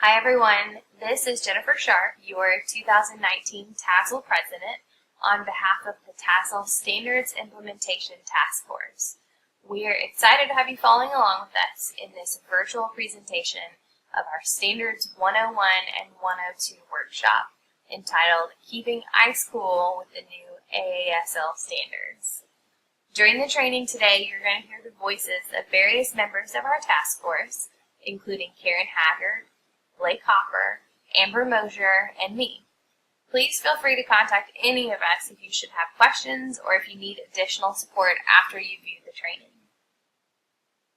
Hi everyone, this is Jennifer Sharp, your 2019 TASL President, on behalf of the TASL Standards Implementation Task Force. We are excited to have you following along with us in this virtual presentation of our Standards 101 and 102 workshop entitled Keeping Ice Cool with the New AASL Standards. During the training today, you're going to hear the voices of various members of our task force, including Karen Haggard, Blake Hopper, Amber Mosier, and me. Please feel free to contact any of us if you should have questions or if you need additional support after you view the training.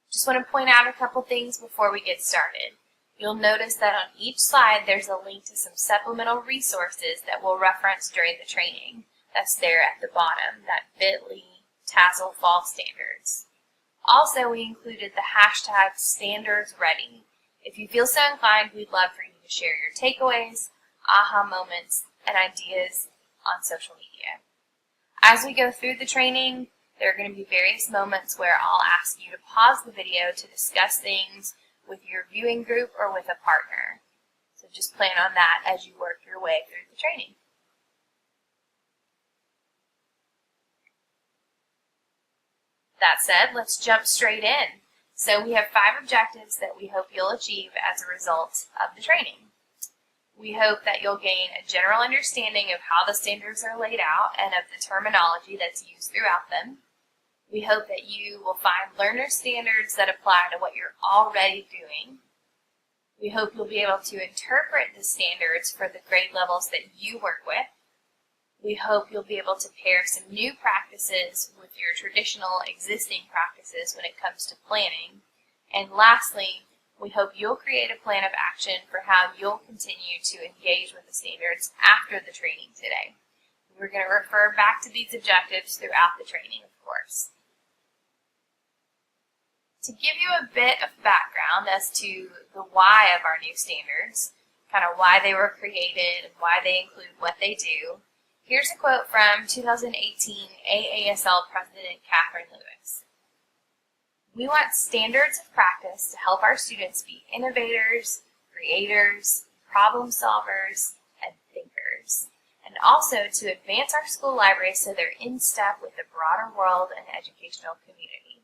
Just want to point out a couple things before we get started. You'll notice that on each slide there's a link to some supplemental resources that we'll reference during the training. That's there at the bottom, that bit.ly TASL Fall Standards. Also, we included the hashtag StandardsReady. If you feel so inclined, we'd love for you to share your takeaways, aha moments, and ideas on social media. As we go through the training, there are going to be various moments where I'll ask you to pause the video to discuss things with your viewing group or with a partner. So just plan on that as you work your way through the training. That said, let's jump straight in. So we have 5 objectives that we hope you'll achieve as a result of the training. We hope that you'll gain a general understanding of how the standards are laid out and of the terminology that's used throughout them. We hope that you will find learner standards that apply to what you're already doing. We hope you'll be able to interpret the standards for the grade levels that you work with. We hope you'll be able to pair some new practices with your traditional existing practices when it comes to planning. And lastly, we hope you'll create a plan of action for how you'll continue to engage with the standards after the training today. We're going to refer back to these objectives throughout the training, of course. To give you a bit of background as to the why of our new standards, kind of why they were created and why they include what they do, here's a quote from 2018 AASL President Catherine Lewis. "We want standards of practice to help our students be innovators, creators, problem solvers, and thinkers, and also to advance our school libraries so they're in step with the broader world and educational community."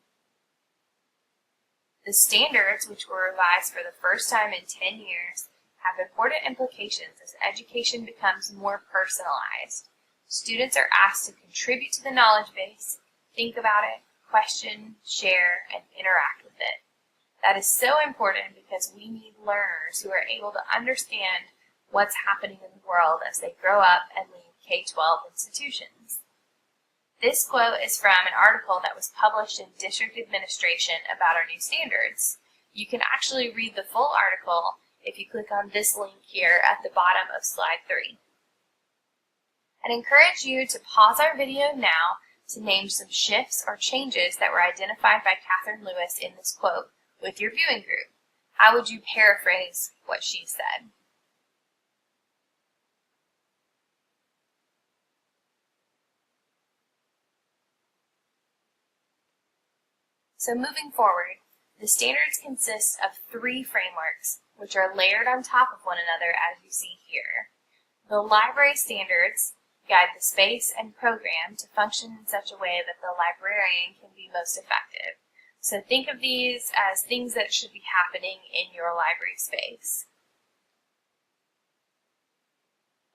The standards, which were revised for the first time in 10 years, have important implications as education becomes more personalized. Students are asked to contribute to the knowledge base, think about it, question, share, and interact with it. That is so important because we need learners who are able to understand what's happening in the world as they grow up and leave K-12 institutions. This quote is from an article that was published in District Administration about our new standards. You can actually read the full article if you click on this link here at the bottom of slide 3. I'd encourage you to pause our video now to name some shifts or changes that were identified by Catherine Lewis in this quote with your viewing group. How would you paraphrase what she said? So moving forward, the standards consist of 3 frameworks, which are layered on top of one another as you see here. The library standards guide the space and program to function in such a way that the librarian can be most effective. So think of these as things that should be happening in your library space.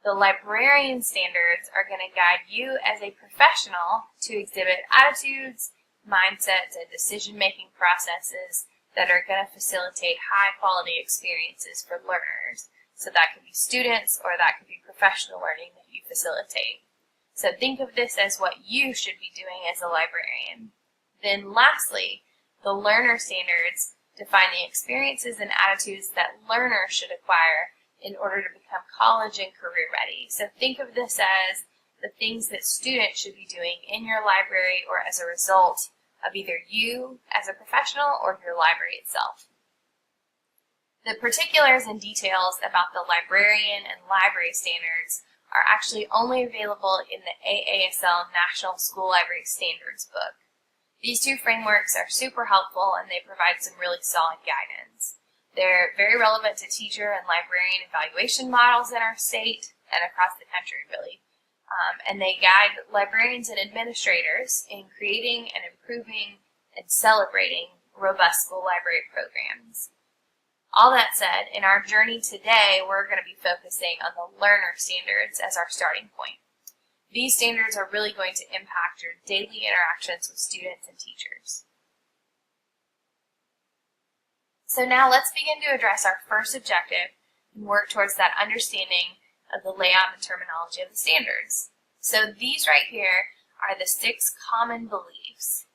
The librarian standards are going to guide you as a professional to exhibit attitudes, mindsets, and decision-making processes that are going to facilitate high-quality experiences for learners. So that could be students or that could be professional learning that you facilitate. So think of this as what you should be doing as a librarian. Then lastly, the learner standards define the experiences and attitudes that learners should acquire in order to become college and career ready. So think of this as the things that students should be doing in your library or as a result of either you as a professional or your library itself. The particulars and details about the librarian and library standards are actually only available in the AASL National School Library Standards book. These 2 frameworks are super helpful and they provide some really solid guidance. They're very relevant to teacher and librarian evaluation models in our state and across the country, really. And they guide librarians and administrators in creating and improving and celebrating robust school library programs. All that said, in our journey today, we're going to be focusing on the learner standards as our starting point. These standards are really going to impact your daily interactions with students and teachers. So now let's begin to address our first objective and work towards that understanding of the layout and terminology of the standards. So these right here are the 6 common beliefs.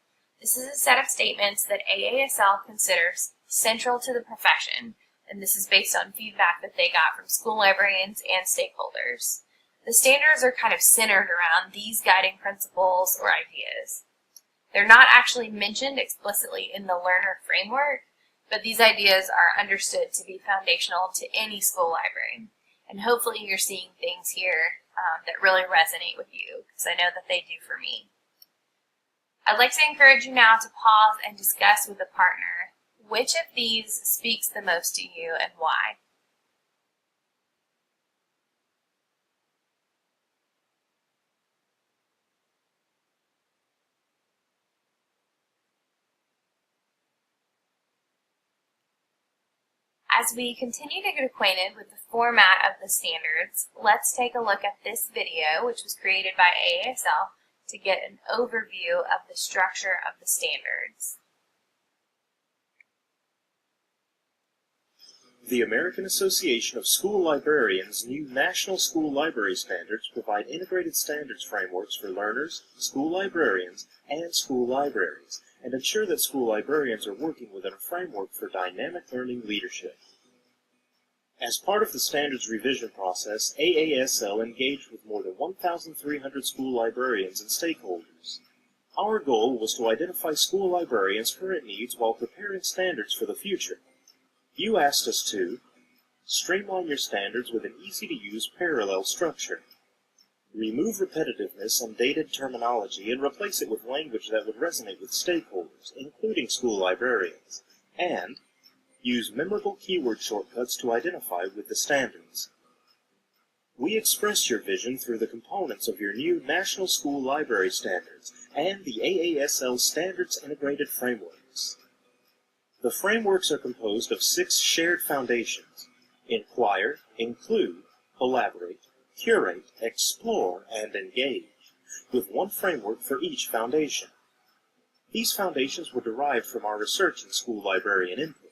This is a set of statements that AASL considers central to the profession, and this is based on feedback that they got from school librarians and stakeholders. The standards are kind of centered around these guiding principles or ideas. They're not actually mentioned explicitly in the learner framework, but these ideas are understood to be foundational to any school library. And hopefully you're seeing things here that really resonate with you, because I know that they do for me. I'd like to encourage you now to pause and discuss with a partner which of these speaks the most to you and why. As we continue to get acquainted with the format of the standards, let's take a look at this video, which was created by AASL, to get an overview of the structure of the standards. The American Association of School Librarians' new National School Library Standards provide integrated standards frameworks for learners, school librarians, and school libraries, and ensure that school librarians are working within a framework for dynamic learning leadership. As part of the standards revision process, AASL engaged with more than 1,300 school librarians and stakeholders. Our goal was to identify school librarians' current needs while preparing standards for the future. You asked us to streamline your standards with an easy-to-use parallel structure, remove repetitiveness and dated terminology and replace it with language that would resonate with stakeholders, including school librarians, and use memorable keyword shortcuts to identify with the standards. We express your vision through the components of your new National School Library Standards and the AASL Standards Integrated Frameworks. The frameworks are composed of 6 shared foundations: inquire, include, collaborate, curate, explore, and engage, with one framework for each foundation. These foundations were derived from our research in school librarian input.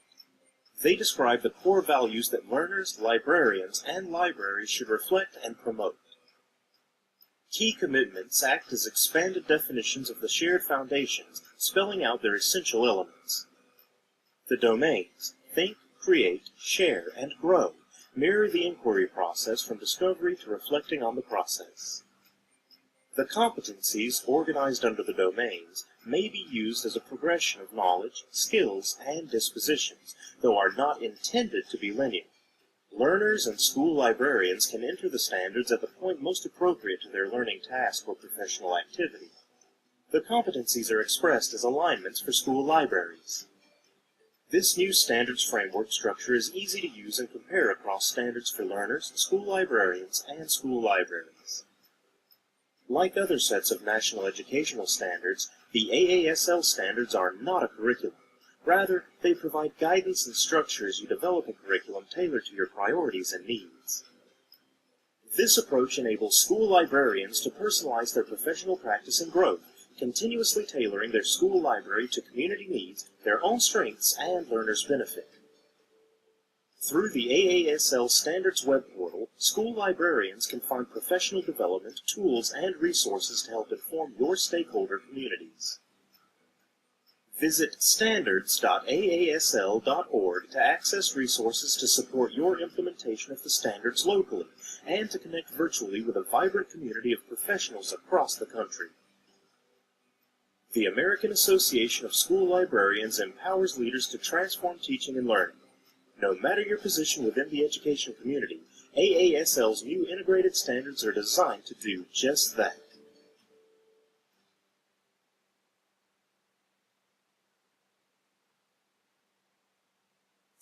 They describe the core values that learners, librarians, and libraries should reflect and promote. Key commitments act as expanded definitions of the shared foundations, spelling out their essential elements. The domains, think, create, share, and grow, mirror the inquiry process from discovery to reflecting on the process. The competencies, organized under the domains, may be used as a progression of knowledge, skills, and dispositions, though are not intended to be linear. Learners and school librarians can enter the standards at the point most appropriate to their learning task or professional activity. The competencies are expressed as alignments for school libraries. This new standards framework structure is easy to use and compare across standards for learners, school librarians, and school libraries. Like other sets of national educational standards, the AASL standards are not a curriculum. Rather, they provide guidance and structure as you develop a curriculum tailored to your priorities and needs. This approach enables school librarians to personalize their professional practice and growth, continuously tailoring their school library to community needs, their own strengths, and learners' benefit. Through the AASL Standards web portal, school librarians can find professional development, tools, and resources to help inform your stakeholder communities. Visit standards.aasl.org to access resources to support your implementation of the standards locally, and to connect virtually with a vibrant community of professionals across the country. The American Association of School Librarians empowers leaders to transform teaching and learning. No matter your position within the education community, AASL's new integrated standards are designed to do just that.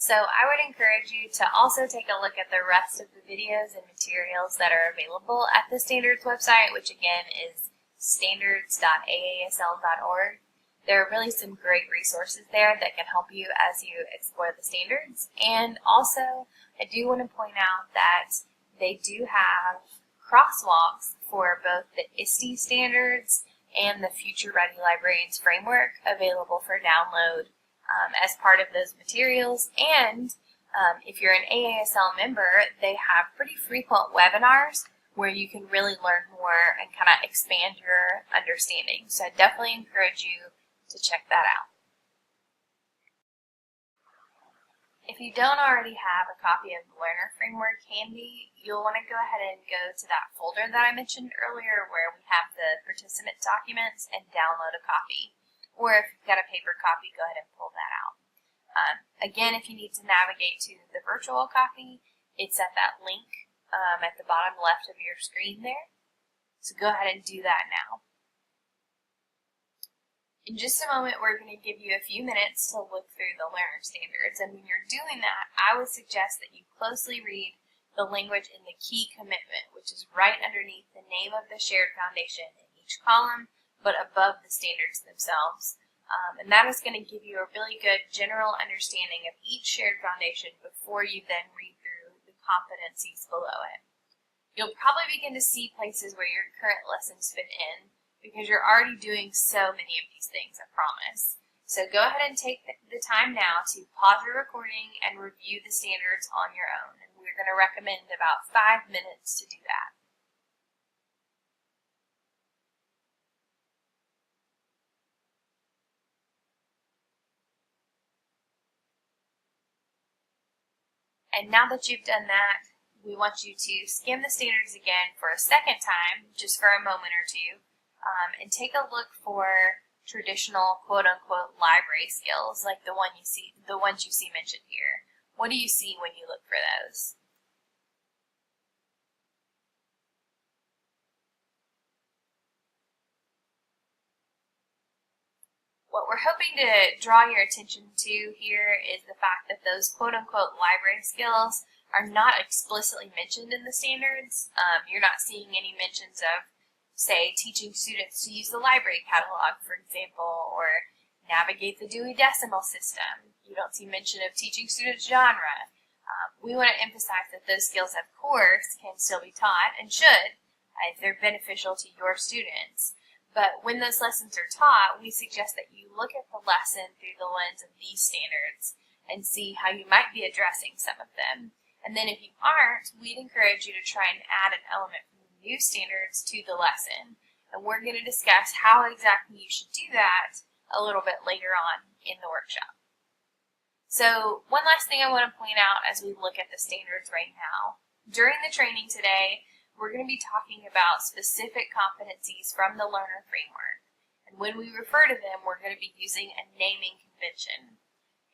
So I would encourage you to also take a look at the rest of the videos and materials that are available at the Standards website, which again is standards.aasl.org. There are really some great resources there that can help you as you explore the standards. And also, I do want to point out that they do have crosswalks for both the ISTE standards and the Future Ready Librarians Framework available for download as part of those materials. And if you're an AASL member, they have pretty frequent webinars where you can really learn more and kind of expand your understanding. So I definitely encourage you to check that out. If you don't already have a copy of the Learner Framework handy, you'll want to go ahead and go to that folder that I mentioned earlier where we have the participant documents and download a copy. Or if you've got a paper copy, go ahead and pull that out. Again, if you need to navigate to the virtual copy, it's at that link at the bottom left of your screen there. So go ahead and do that now. In just a moment, we're going to give you a few minutes to look through the learner standards. And when you're doing that, I would suggest that you closely read the language in the key commitment, which is right underneath the name of the shared foundation in each column, but above the standards themselves. And that is going to give you a really good general understanding of each shared foundation before you then read through the competencies below it. You'll probably begin to see places where your current lessons fit in because you're already doing so many of these things, I promise. So go ahead and take the time now to pause your recording and review the standards on your own. And we're going to recommend about 5 minutes to do that. And now that you've done that, we want you to skim the standards again for a second time, just for a moment or two, and take a look for traditional quote-unquote library skills, like the ones you see mentioned here. What do you see when you look for those? What we're hoping to draw your attention to here is the fact that those quote-unquote library skills are not explicitly mentioned in the standards. You're not seeing any mentions of, say, teaching students to use the library catalog, for example, or navigate the Dewey Decimal System. You don't see mention of teaching students genre. We want to emphasize that those skills, of course, can still be taught and should if they're beneficial to your students. But when those lessons are taught, we suggest that you look at the lesson through the lens of these standards and see how you might be addressing some of them. And then if you aren't, we'd encourage you to try and add an element from the new standards to the lesson. And we're going to discuss how exactly you should do that a little bit later on in the workshop. So one last thing I want to point out as we look at the standards right now. During the training today, we're going to be talking about specific competencies from the learner framework. And when we refer to them, we're going to be using a naming convention.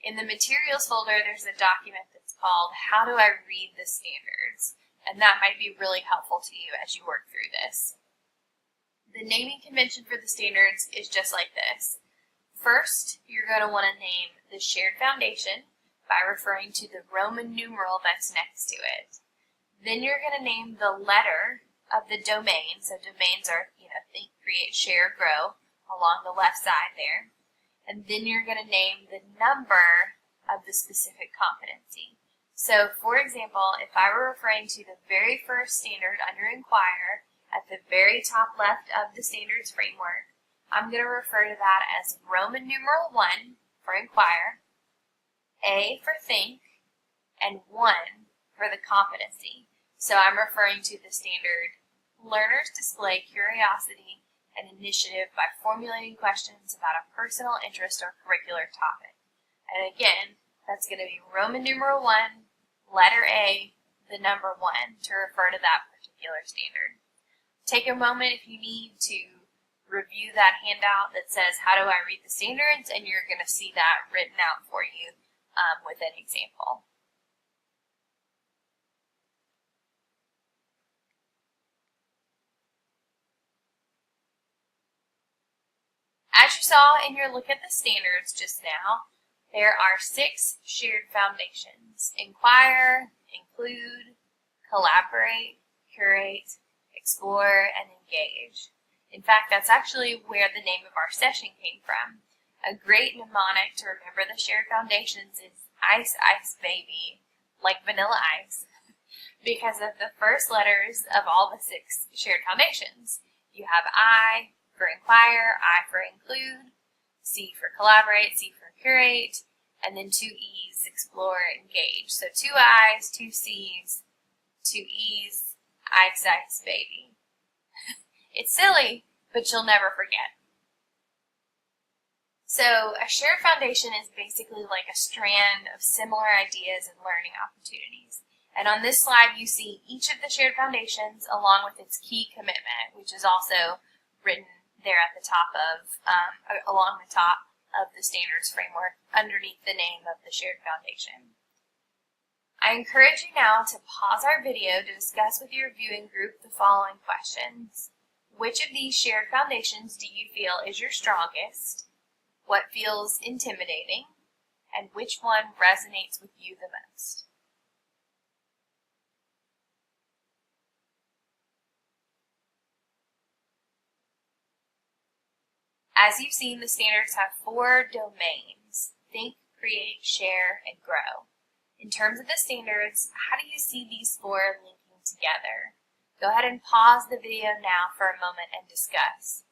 In the materials folder, there's a document that's called How Do I Read the Standards? And that might be really helpful to you as you work through this. The naming convention for the standards is just like this. First, you're going to want to name the shared foundation by referring to the Roman numeral that's next to it. Then you're going to name the letter of the domain. So domains are, think, create, share, grow along the left side there. And then you're going to name the number of the specific competency. So, for example, if I were referring to the very first standard under Inquire at the very top left of the standards framework, I'm going to refer to that as Roman numeral 1 for Inquire, A for think, and 1 for the competency. So I'm referring to the standard, learners display curiosity and initiative by formulating questions about a personal interest or curricular topic. And again, that's going to be Roman numeral 1, letter A, the number 1 to refer to that particular standard. Take a moment if you need to review that handout that says, how do I read the standards? And you're going to see that written out for you with an example. As you saw in your look at the standards just now, There are 6 shared foundations: inquire, include, collaborate, curate, explore, and engage. In fact, that's actually where the name of our session came from. A great mnemonic to remember the shared foundations is Ice Ice Baby, like vanilla ice, because of the first letters of all the 6 shared foundations. You have I for inquire, I for include, C for collaborate, C for curate, and then 2 E's, explore, engage. So 2 I's, 2 C's, 2 E's, Ice Ice Baby. It's silly, but you'll never forget. So a shared foundation is basically like a strand of similar ideas and learning opportunities. And on this slide, you see each of the shared foundations along with its key commitment, which is also written there at the top of, along the top of the standards framework underneath the name of the shared foundation. I encourage you now to pause our video to discuss with your viewing group the following questions. Which of these shared foundations do you feel is your strongest? What feels intimidating? And which one resonates with you the most? As you've seen, the standards have 4 domains: think, create, share, and grow. In terms of the standards, how do you see these 4 linking together? Go ahead and pause the video now for a moment and discuss.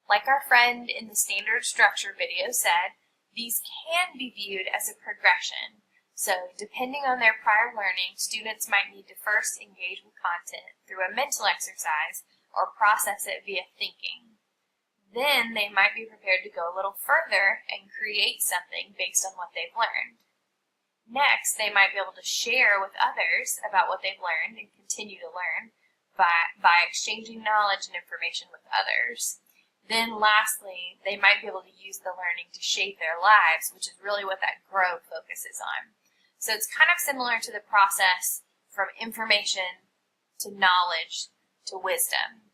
Like our friend in the standard structure video said, these can be viewed as a progression. So, depending on their prior learning, students might need to first engage with content through a mental exercise or process it via thinking. Then they might be prepared to go a little further and create something based on what they've learned. Next, they might be able to share with others about what they've learned and continue to learn by exchanging knowledge and information with others. Then lastly, they might be able to use the learning to shape their lives, which is really what that grow focuses on. So it's kind of similar to the process from information to knowledge to wisdom.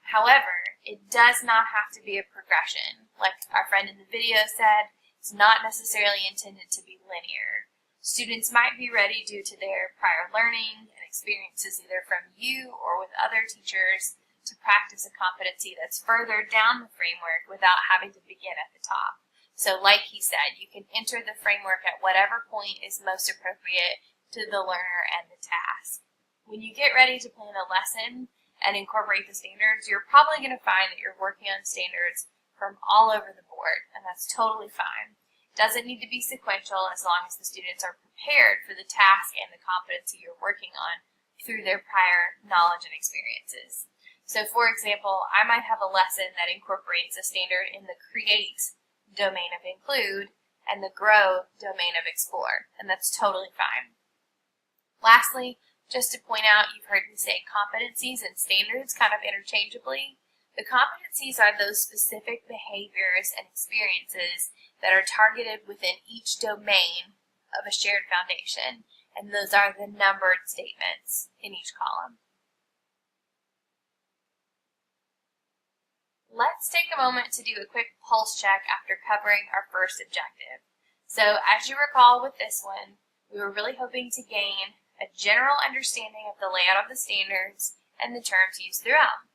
However, it does not have to be a progression. Like our friend in the video said, it's not necessarily intended to be linear. Students might be ready due to their prior learning and experiences either from you or with other teachers to practice a competency that's further down the framework without having to begin at the top. So like he said, you can enter the framework at whatever point is most appropriate to the learner and the task. When you get ready to plan a lesson and incorporate the standards, you're probably going to find that you're working on standards from all over the board, and that's totally fine. It doesn't need to be sequential as long as the students are prepared for the task and the competency you're working on through their prior knowledge and experiences. So for example, I might have a lesson that incorporates a standard in the create domain of include and the grow domain of explore, and that's totally fine. Lastly, just to point out, you've heard me say competencies and standards kind of interchangeably. The competencies are those specific behaviors and experiences that are targeted within each domain of a shared foundation, and those are the numbered statements in each column. Let's take a moment to do a quick pulse check after covering our first objective. So, as you recall with this one, we were really hoping to gain a general understanding of the layout of the standards and the terms used throughout.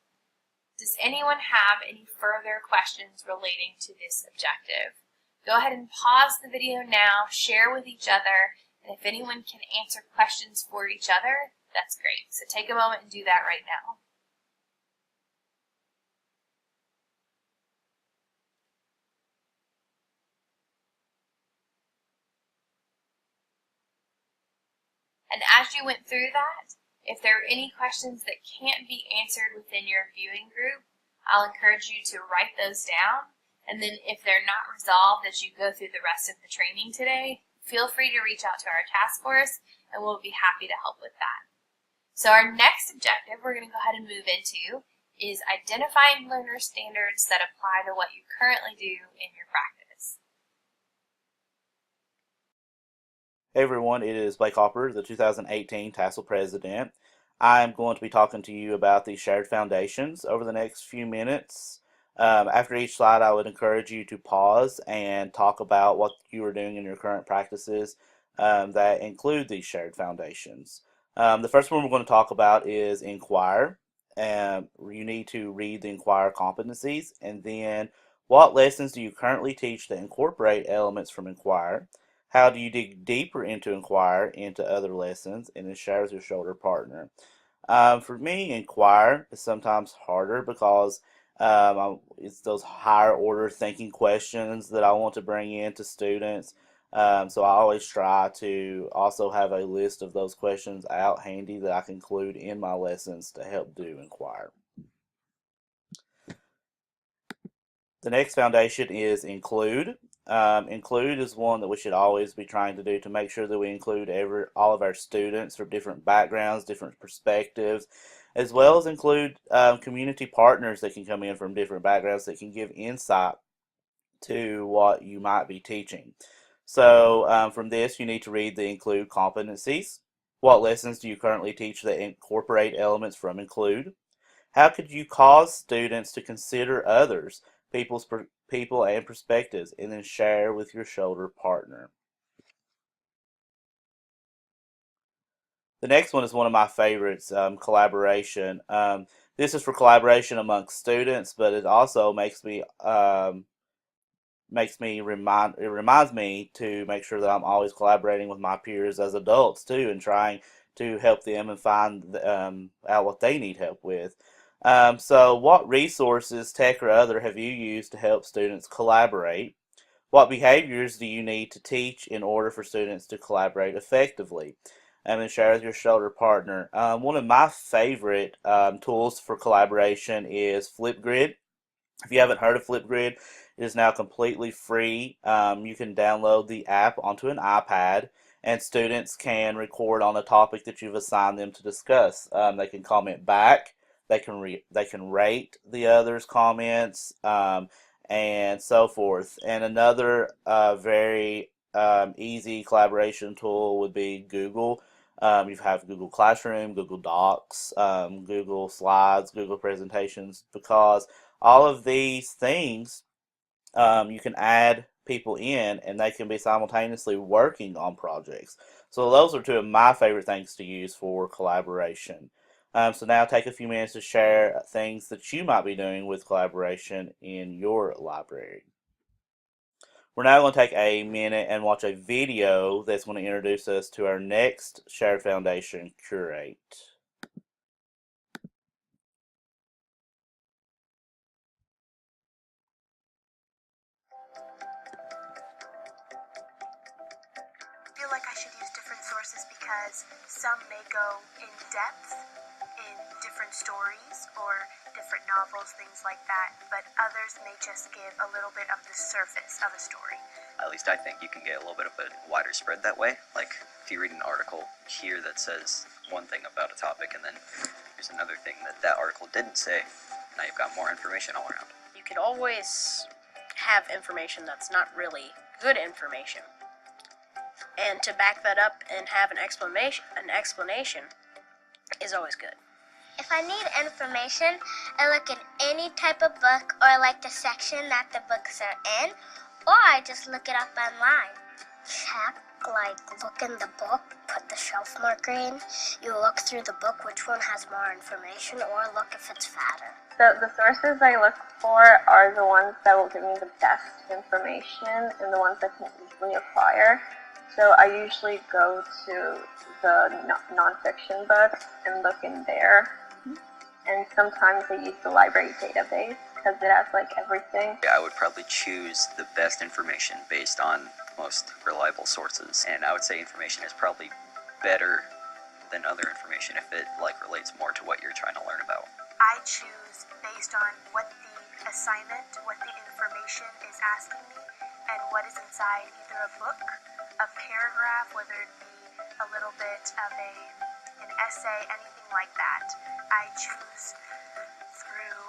Does anyone have any further questions relating to this objective? Go ahead and pause the video now, share with each other, and if anyone can answer questions for each other, that's great. So take a moment and do that right now. And as you went through that, if there are any questions that can't be answered within your viewing group, I'll encourage you to write those down. And then if they're not resolved as you go through the rest of the training today, feel free to reach out to our task force and we'll be happy to help with that. So our next objective we're going to go ahead and move into is identifying learner standards that apply to what you currently do in your practice. Hey everyone, it is Blake Hopper, the 2018 TASL president. I'm going to be talking to you about the shared foundations over the next few minutes. After each slide, I would encourage you to pause and talk about what you are doing in your current practices that include these shared foundations. The first one we're going to talk about is inquire. You need to read the inquire competencies, and then what lessons do you currently teach that incorporate elements from inquire? How do you dig deeper into inquire into other lessons, and then share with your shoulder partner? For me, inquire is sometimes harder because it's those higher order thinking questions that I want to bring in to students. So I always try to also have a list of those questions out handy that I can include in my lessons to help do inquire. The next foundation is include. Include is one that we should always be trying to do to make sure that we include all of our students from different backgrounds, different perspectives, as well as include community partners that can come in from different backgrounds that can give insight to what you might be teaching. So from this, you need to read the include competencies. What lessons do you currently teach that incorporate elements from include? How could you cause students to consider others, people and perspectives, and then share with your shoulder partner? The next one is one of my favorites, collaboration. This is for collaboration amongst students, but it also it reminds me to make sure that I'm always collaborating with my peers as adults too, and trying to help them and find out what they need help with. So what resources, tech or other, have you used to help students collaborate? What behaviors do you need to teach in order for students to collaborate effectively? And then share with your shoulder partner. One of my favorite tools for collaboration is Flipgrid. If you haven't heard of Flipgrid, it is now completely free. You can download the app onto an iPad, and students can record on a topic that you've assigned them to discuss. They can comment back. They can rate the others' comments, and so forth. And another very easy collaboration tool would be Google. You have Google Classroom, Google Docs, Google Slides, Google Presentations, because all of these things, you can add people in and they can be simultaneously working on projects. So those are two of my favorite things to use for collaboration. So now take a few minutes to share things that you might be doing with collaboration in your library. We're now going to take a minute and watch a video that's going to introduce us to our next Shared Foundation curate. I feel like I should use different sources because some may go in depth in different stories or different novels, things like that, but others may just give a little bit of the surface of a story. At least I think you can get a little bit of a wider spread that way. Like, if you read an article here that says one thing about a topic and then there's another thing that article didn't say, now you've got more information all around. You could always have information that's not really good information. And to back that up and have an explanation is always good. If I need information, I look in any type of book or like the section that the books are in, or I just look it up online. Check, like look in the book, put the shelf marker in. You look through the book which one has more information, or look if it's fatter. The sources I look for are the ones that will give me the best information and the ones I can easily acquire. So I usually go to the nonfiction books and look in there. And sometimes I use the library database because it has like everything. I would probably choose the best information based on most reliable sources. And I would say information is probably better than other information if it like relates more to what you're trying to learn about. I choose based on what the assignment, what the information is asking me, and what is inside either a book, a paragraph, whether it be a little bit of an essay, anything like that. I choose through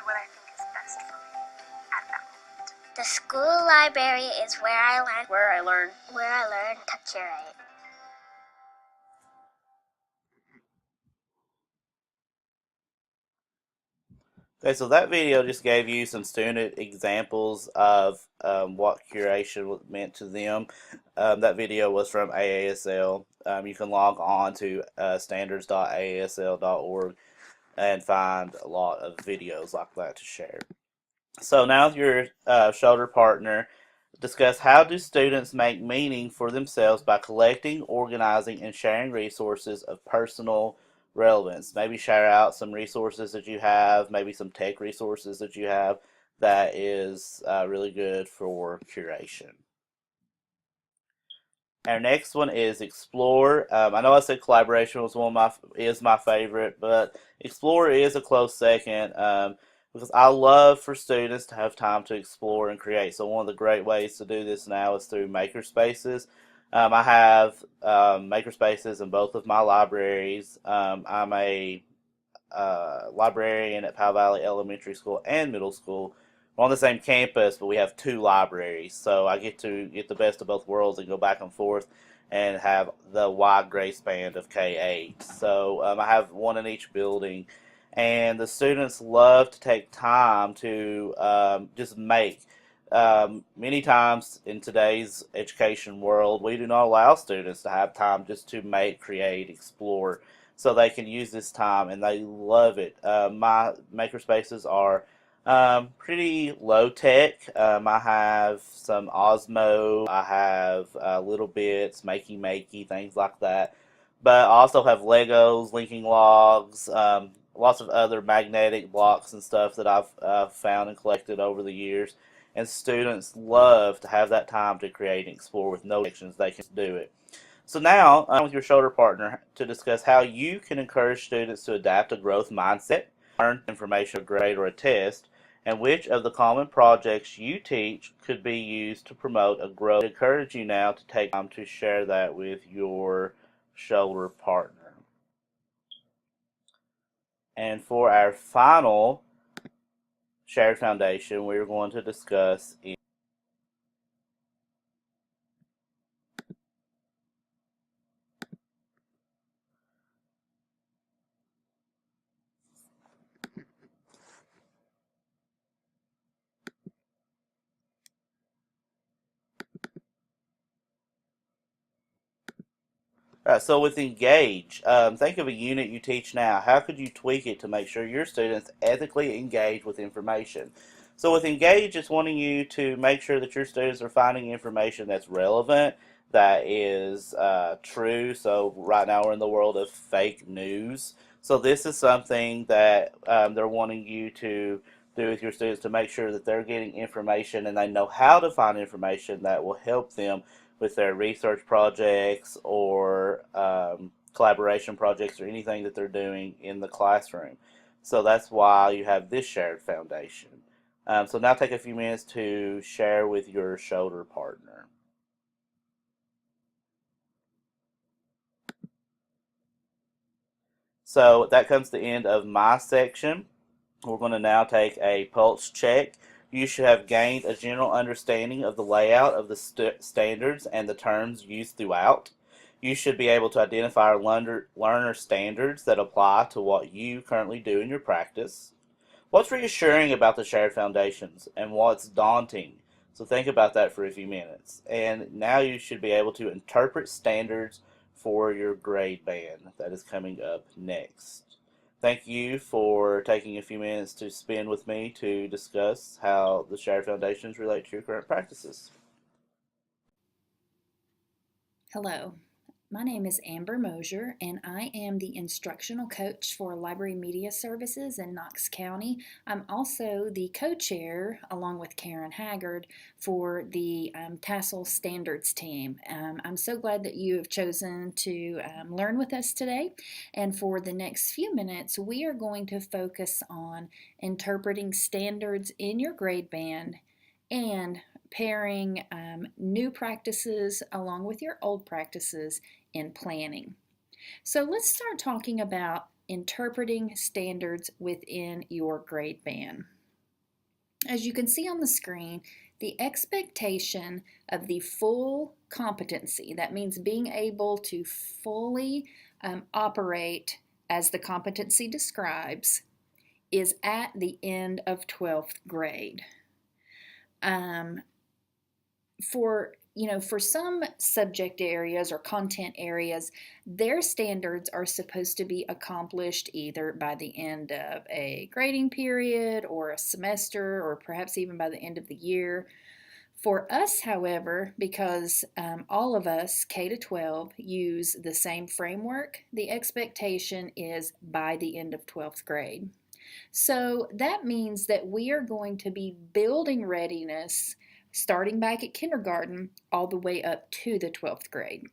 what I think is best for me at that moment. The school library is where I learn Where I learn to curate. Okay, so that video just gave you some student examples of what curation meant to them. That video was from AASL. You can log on to standards.aasl.org and find a lot of videos like that to share. So now your shoulder partner, discuss how do students make meaning for themselves by collecting, organizing, and sharing resources of personal relevance. Maybe share out some resources that you have, maybe some tech resources that you have that is really good for curation. Our next one is explore. I know I said collaboration was is my favorite, but explore is a close second because I love for students to have time to explore and create. So one of the great ways to do this now is through makerspaces. I have makerspaces in both of my libraries. I'm a librarian at Powell Valley Elementary School and Middle School. We're on the same campus, but we have two libraries, so I get to get the best of both worlds and go back and forth and have the wide grace band of K-8. So I have one in each building, and the students love to take time to just make. Many times in today's education world, we do not allow students to have time just to make, create, explore, so they can use this time, and they love it. My makerspaces are pretty low tech. I have some Osmo, I have little bits, makey, things like that. But I also have Legos, linking logs, lots of other magnetic blocks and stuff that I've found and collected over the years. And students love to have that time to create and explore with no restrictions. They can do it. So now, I'm with your shoulder partner to discuss how you can encourage students to adapt a growth mindset, learn information, a grade, or a test, and which of the common projects you teach could be used to promote a growth. I encourage you now to take time to share that with your shoulder partner. And for our final shared foundation, we're going to discuss so with Engage, think of a unit you teach now. How could you tweak it to make sure your students ethically engage with information? So with Engage, it's wanting you to make sure that your students are finding information that's relevant, that is true. So right now we're in the world of fake news. So this is something that they're wanting you to do with your students to make sure that they're getting information and they know how to find information that will help them with their research projects or collaboration projects or anything that they're doing in the classroom. So that's why you have this shared foundation. So now take a few minutes to share with your shoulder partner. So that comes to the end of my section. We're going to now take a pulse check. You should have gained a general understanding of the layout of the standards and the terms used throughout. You should be able to identify learner standards that apply to what you currently do in your practice. What's reassuring about the shared foundations and what's daunting? So think about that for a few minutes. And now you should be able to interpret standards for your grade band that is coming up next. Thank you for taking a few minutes to spend with me to discuss how the shared foundations relate to your current practices. Hello, my name is Amber Mosier, and I am the instructional coach for Library Media Services in Knox County. I'm also the co-chair, along with Karen Haggard, for the TASL Standards team. I'm so glad that you have chosen to learn with us today. And for the next few minutes, we are going to focus on interpreting standards in your grade band and pairing new practices along with your old practices in planning. So let's start talking about interpreting standards within your grade band. As you can see on the screen, the expectation of the full competency, that means being able to fully operate as the competency describes, is at the end of 12th grade. For some subject areas or content areas, their standards are supposed to be accomplished either by the end of a grading period or a semester, or perhaps even by the end of the year. For us, however, because all of us, K to 12, use the same framework, the expectation is by the end of 12th grade. So that means that we are going to be building readiness starting back at kindergarten all the way up to the 12th grade.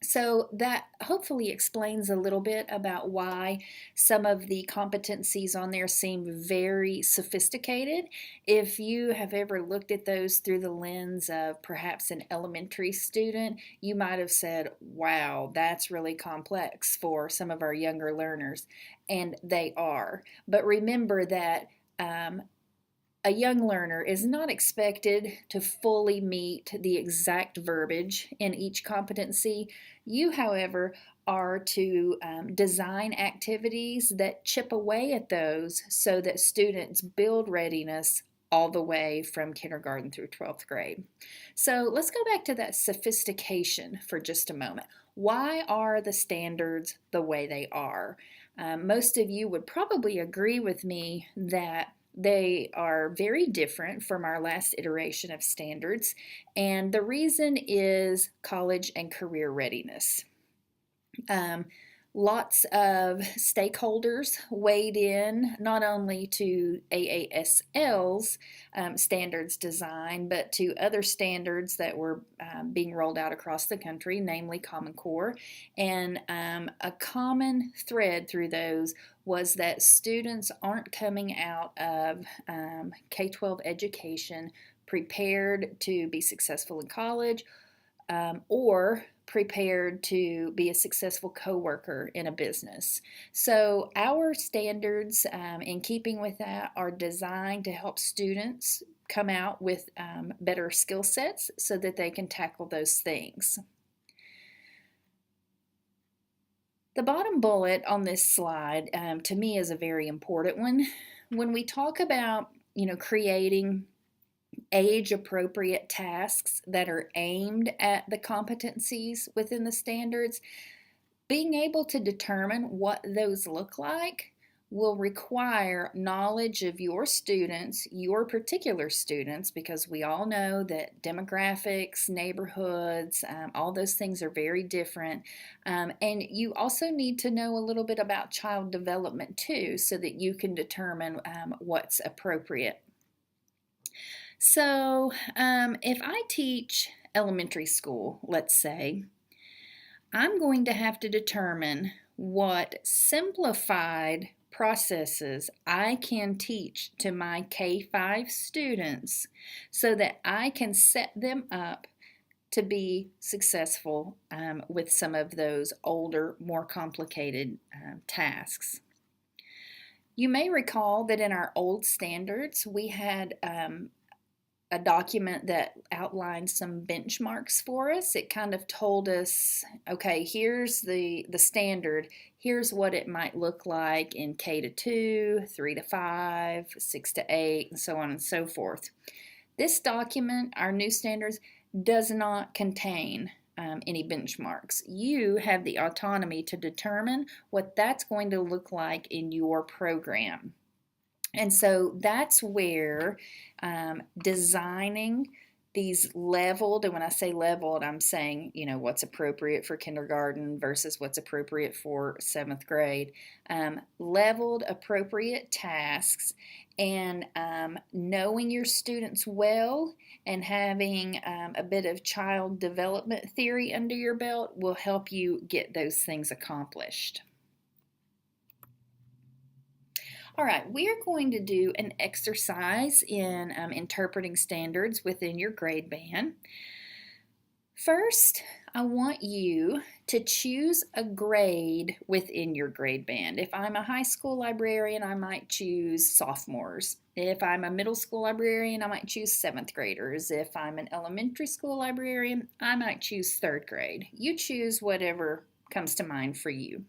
So that hopefully explains a little bit about why some of the competencies on there seem very sophisticated. If you have ever looked at those through the lens of perhaps an elementary student, you might have said, wow, that's really complex for some of our younger learners. And they are. But remember that a young learner is not expected to fully meet the exact verbiage in each competency. You, however, are to design activities that chip away at those so that students build readiness all the way from kindergarten through 12th grade. So let's go back to that sophistication for just a moment. Why are the standards the way they are? Most of you would probably agree with me that they are very different from our last iteration of standards, and the reason is college and career readiness. Lots of stakeholders weighed in not only to AASL's standards design, but to other standards that were being rolled out across the country, namely Common Core. And a common thread through those was that students aren't coming out of K-12 education prepared to be successful in college or prepared to be a successful coworker in a business. So our standards, in keeping with that, are designed to help students come out with better skill sets so that they can tackle those things. The bottom bullet on this slide, to me, is a very important one. When we talk about, creating age-appropriate tasks that are aimed at the competencies within the standards, being able to determine what those look like will require knowledge of your students, your particular students, because we all know that demographics, neighborhoods, all those things are very different. And you also need to know a little bit about child development too, so that you can determine what's appropriate. So if I teach elementary school, let's say, I'm going to have to determine what simplified processes I can teach to my K-5 students so that I can set them up to be successful with some of those older, more complicated tasks. You may recall that in our old standards, we had a document that outlined some benchmarks for us. It kind of told us, okay, here's the standard. Here's what it might look like in K to 2, 3 to 5, 6 to 8, and so on and so forth. This document, our new standards, does not contain any benchmarks. You have the autonomy to determine what that's going to look like in your program. And so that's where designing these leveled, and when I say leveled, I'm saying, what's appropriate for kindergarten versus what's appropriate for 7th grade, leveled appropriate tasks, and knowing your students well and having a bit of child development theory under your belt will help you get those things accomplished. All right, we are going to do an exercise in interpreting standards within your grade band. First, I want you to choose a grade within your grade band. If I'm a high school librarian, I might choose sophomores. If I'm a middle school librarian, I might choose 7th graders. If I'm an elementary school librarian, I might choose 3rd grade. You choose whatever comes to mind for you.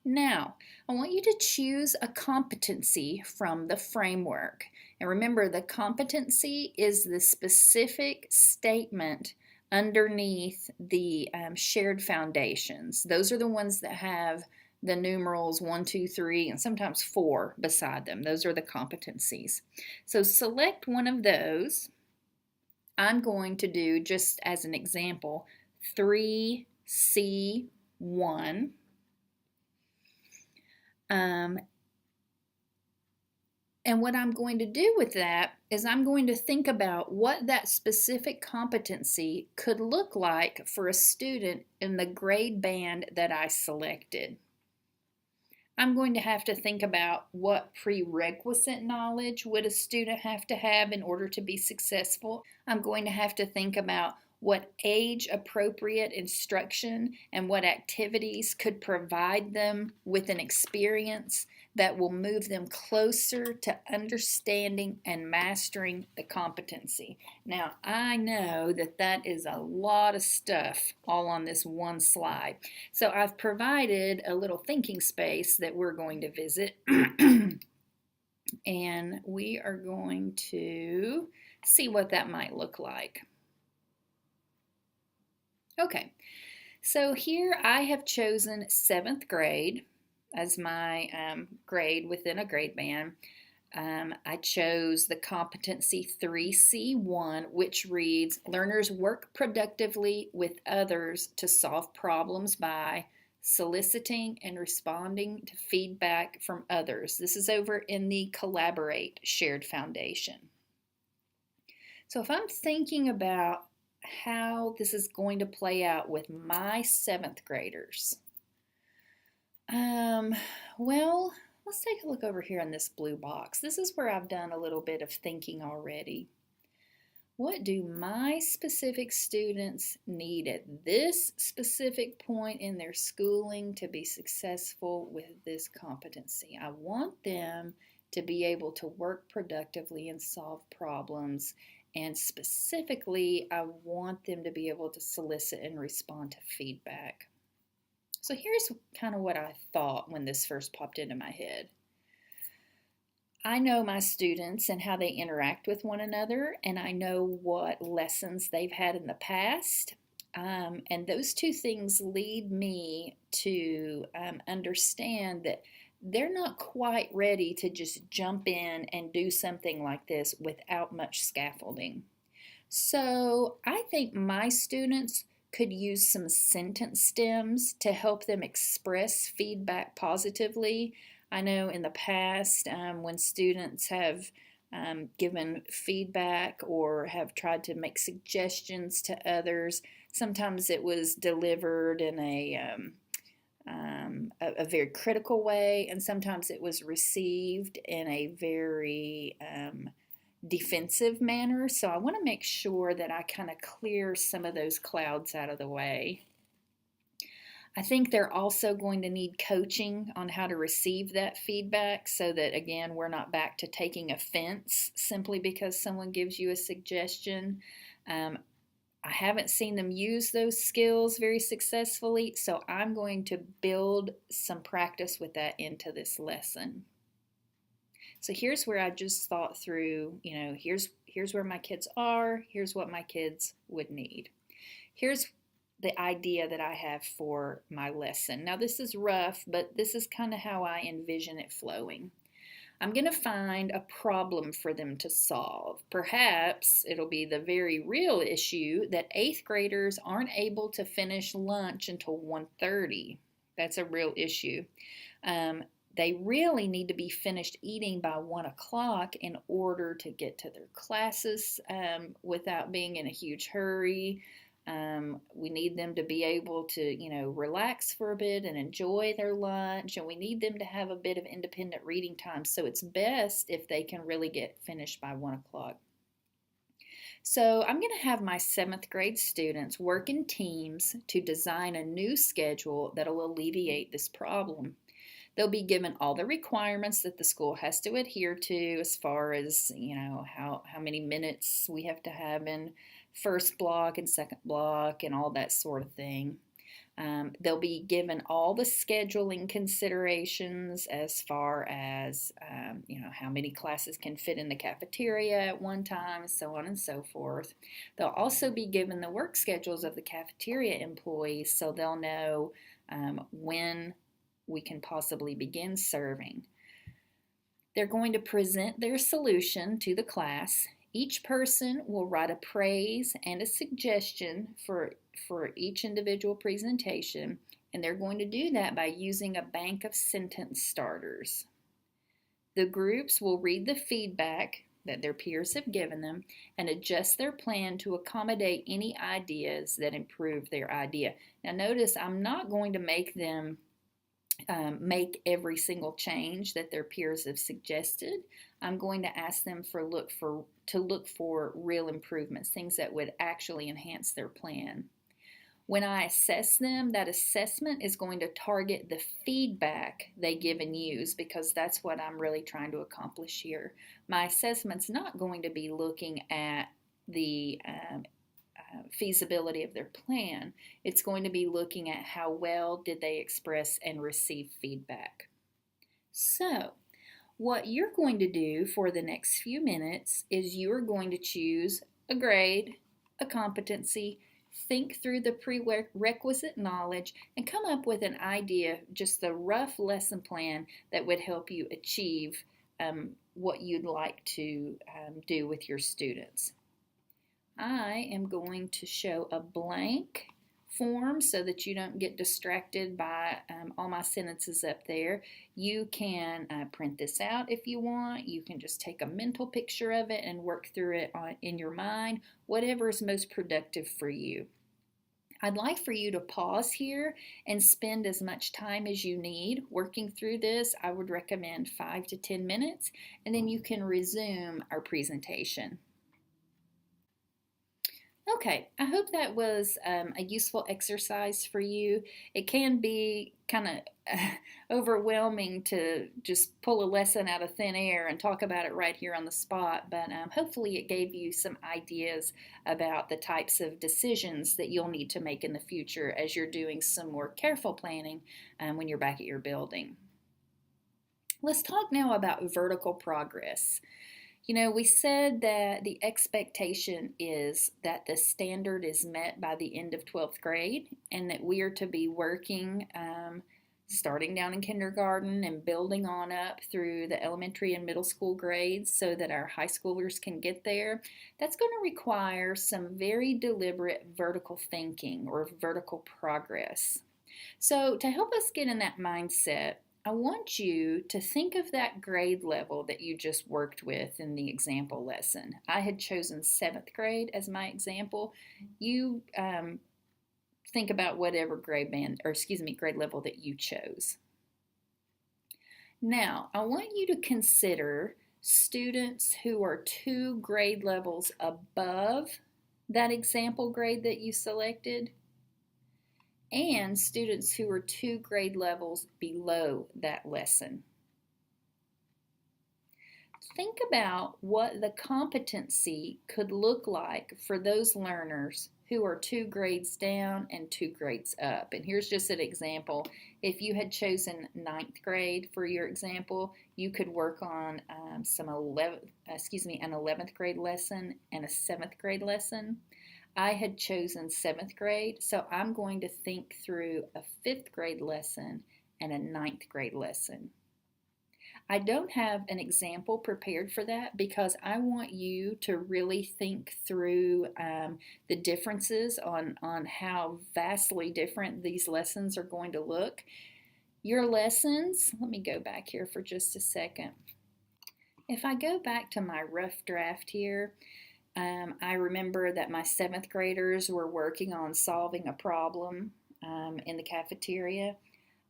Now, I want you to choose a competency from the framework. And remember, the competency is the specific statement underneath the shared foundations. Those are the ones that have the numerals 1, 2, 3, and sometimes 4 beside them. Those are the competencies. So select one of those. I'm going to do, just as an example, 3C1. And what I'm going to do with that is I'm going to think about what that specific competency could look like for a student in the grade band that I selected. I'm going to have to think about what prerequisite knowledge would a student have to have in order to be successful. I'm going to have to think about what age-appropriate instruction and what activities could provide them with an experience that will move them closer to understanding and mastering the competency. Now, I know that that is a lot of stuff all on this one slide. So I've provided a little thinking space that we're going to visit. And we are going to see what that might look like. Okay, so here I have chosen 7th grade as my grade within a grade band. I chose the competency 3C1, which reads, learners work productively with others to solve problems by soliciting and responding to feedback from others. This is over in the Collaborate shared foundation. So if I'm thinking about how this is going to play out with my 7th graders, well, let's take a look over here in this blue box. This is where I've done a little bit of thinking already. What do my specific students need at this specific point in their schooling to be successful with this competency? I want them to be able to work productively and solve problems. And specifically, I want them to be able to solicit and respond to feedback. So here's kind of what I thought when this first popped into my head. I know my students and how they interact with one another, and I know what lessons they've had in the past. And those two things lead me to understand that they're not quite ready to just jump in and do something like this without much scaffolding. So I think my students could use some sentence stems to help them express feedback positively. I know in the past when students have given feedback or have tried to make suggestions to others, sometimes it was delivered in a very critical way, and sometimes it was received in a very defensive manner. So I want to make sure that I kind of clear some of those clouds out of the way. I think they're also going to need coaching on how to receive that feedback so that, again, we're not back to taking offense simply because someone gives you a suggestion. I haven't seen them use those skills very successfully, so I'm going to build some practice with that into this lesson. So here's where I just thought through, here's where my kids are, here's what my kids would need. Here's the idea that I have for my lesson. Now this is rough, but this is kind of how I envision it flowing. I'm going to find a problem for them to solve. Perhaps it'll be the very real issue that 8th graders aren't able to finish lunch until 1:30. That's a real issue. They really need to be finished eating by 1 o'clock in order to get to their classes without being in a huge hurry. We need them to be able to, relax for a bit and enjoy their lunch, and we need them to have a bit of independent reading time. So it's best if they can really get finished by 1 o'clock. So I'm going to have my 7th grade students work in teams to design a new schedule that will alleviate this problem. They'll be given all the requirements that the school has to adhere to as far as, how many minutes we have to have in first block and second block and all that sort of thing. They'll be given all the scheduling considerations as far as, how many classes can fit in the cafeteria at one time, so on and so forth. They'll also be given the work schedules of the cafeteria employees, so they'll know when we can possibly begin serving. They're going to present their solution to the class. Each person will write a praise and a suggestion for each individual presentation, and they're going to do that by using a bank of sentence starters. The groups will read the feedback that their peers have given them and adjust their plan to accommodate any ideas that improve their idea. Now notice I'm not going to make them make every single change that their peers have suggested. I'm going to ask them to look for real improvements, things that would actually enhance their plan. When I assess them, that assessment is going to target the feedback they give and use, because that's what I'm really trying to accomplish here. My assessment's not going to be looking at the feasibility of their plan. It's going to be looking at how well did they express and receive feedback. So, what you're going to do for the next few minutes is you're going to choose a grade, a competency, think through the prerequisite knowledge, and come up with an idea, just the rough lesson plan that would help you achieve what you'd like to do with your students. I am going to show a blank form so that you don't get distracted by all my sentences up there. You can print this out if you want. You can just take a mental picture of it and work through it in your mind, whatever is most productive for you. I'd like for you to pause here and spend as much time as you need working through this. I would recommend 5 to 10 minutes, and then you can resume our presentation. Okay, I hope that was a useful exercise for you. It can be kind of overwhelming to just pull a lesson out of thin air and talk about it right here on the spot, but hopefully it gave you some ideas about the types of decisions that you'll need to make in the future as you're doing some more careful planning when you're back at your building. Let's talk now about vertical progress. We said that the expectation is that the standard is met by the end of 12th grade, and that we are to be working starting down in kindergarten and building on up through the elementary and middle school grades so that our high schoolers can get there. That's going to require some very deliberate vertical thinking or vertical progress. So to help us get in that mindset, I want you to think of that grade level that you just worked with in the example lesson. I had chosen 7th grade as my example. You think about whatever grade level that you chose. Now, I want you to consider students who are 2 grade levels above that example grade that you selected, and students who are 2 grade levels below that lesson. Think about what the competency could look like for those learners who are 2 grades down and 2 grades up. And here's just an example. If you had chosen 9th grade for your example, you could work on an 11th grade lesson and a 7th grade lesson. I had chosen 7th grade, so I'm going to think through a 5th grade lesson and a 9th grade lesson. I don't have an example prepared for that because I want you to really think through the differences on how vastly different these lessons are going to look. Your lessons, let me go back here for just a second. If I go back to my rough draft here, I remember that my 7th graders were working on solving a problem in the cafeteria.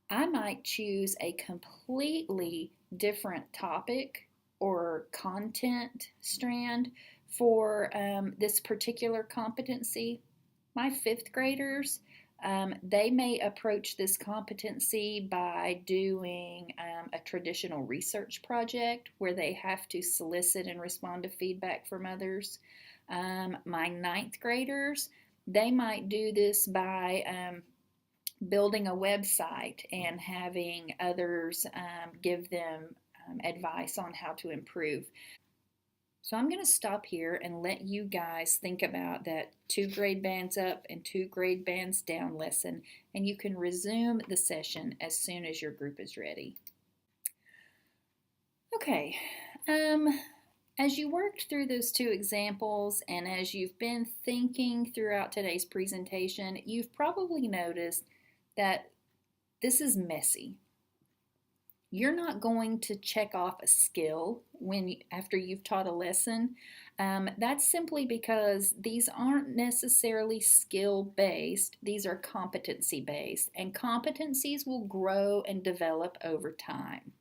I might choose a completely different topic or content strand for this particular competency. My 5th graders, they may approach this competency by doing a traditional research project where they have to solicit and respond to feedback from others. My 9th graders, they might do this by building a website and having others give them advice on how to improve. So I'm going to stop here and let you guys think about that 2 grade bands up and 2 grade bands down lesson, and you can resume the session as soon as your group is ready. Okay, as you worked through those 2 examples and as you've been thinking throughout today's presentation, you've probably noticed that this is messy. You're not going to check off a skill after you've taught a lesson. That's simply because these aren't necessarily skill-based, these are competency-based, and competencies will grow and develop over time.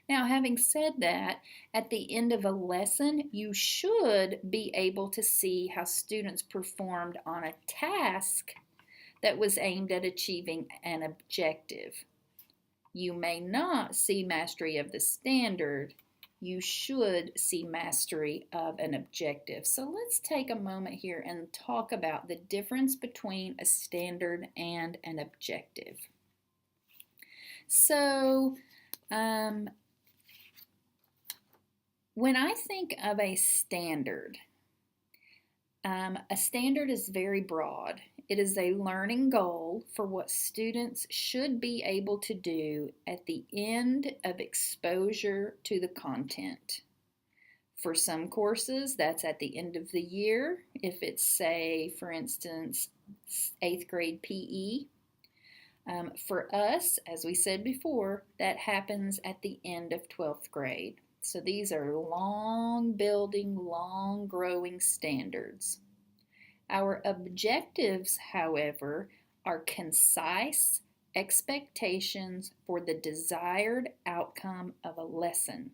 Now, having said that, at the end of a lesson, you should be able to see how students performed on a task that was aimed at achieving an objective. You may not see mastery of the standard. You should see mastery of an objective. So let's take a moment here and talk about the difference between a standard and an objective. So, when I think of a standard is very broad. It is a learning goal for what students should be able to do at the end of exposure to the content. For some courses, that's at the end of the year. If it's, say, for instance, 8th grade PE. For us, as we said before, that happens at the end of 12th grade. So these are long building, long growing standards. Our objectives, however, are concise expectations for the desired outcome of a lesson.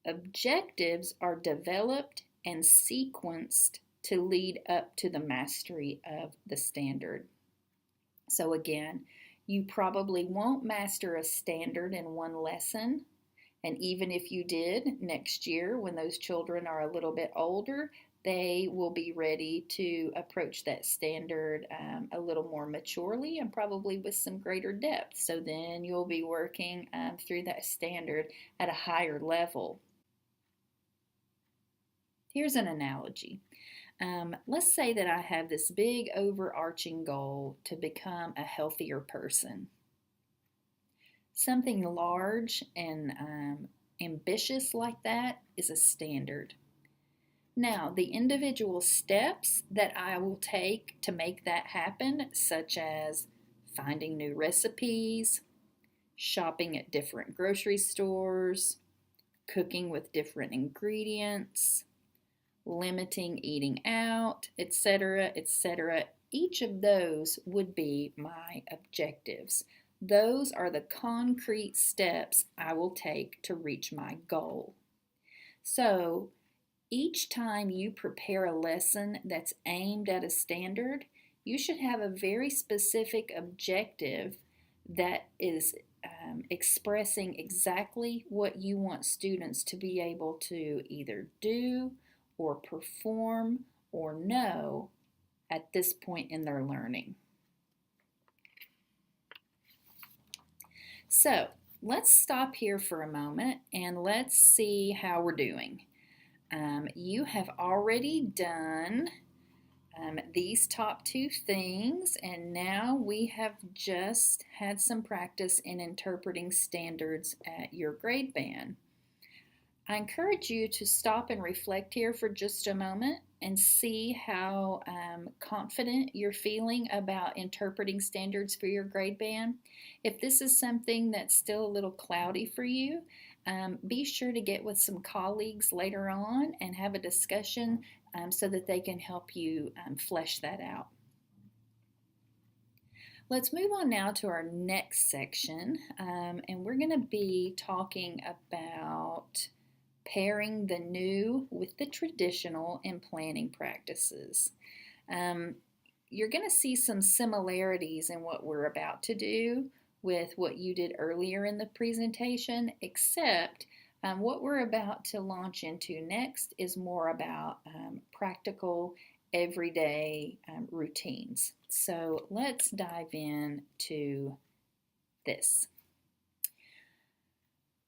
Objectives are developed and sequenced to lead up to the mastery of the standard. So again, you probably won't master a standard in one lesson. And even if you did, next year when those children are a little bit older, they will be ready to approach that standard a little more maturely and probably with some greater depth. So then you'll be working through that standard at a higher level. Here's an analogy. Let's say that I have this big overarching goal to become a healthier person. Something large and ambitious like that is a standard. Now, the individual steps that I will take to make that happen, such as finding new recipes, shopping at different grocery stores, cooking with different ingredients, limiting eating out, etc., etc. Each of those would be my objectives. Those are the concrete steps I will take to reach my goal. So, each time you prepare a lesson that's aimed at a standard, you should have a very specific objective that is expressing exactly what you want students to be able to either do or perform or know at this point in their learning. So let's stop here for a moment and let's see how we're doing. You have already done these top 2 things, and now we have just had some practice in interpreting standards at your grade band. I encourage you to stop and reflect here for just a moment and see how confident you're feeling about interpreting standards for your grade band. If this is something that's still a little cloudy for you, be sure to get with some colleagues later on and have a discussion so that they can help you flesh that out. Let's move on now to our next section, and we're going to be talking about pairing the new with the traditional in planning practices. You're going to see some similarities in what we're about to do with what you did earlier in the presentation, except what we're about to launch into next is more about practical everyday routines. So let's dive into this.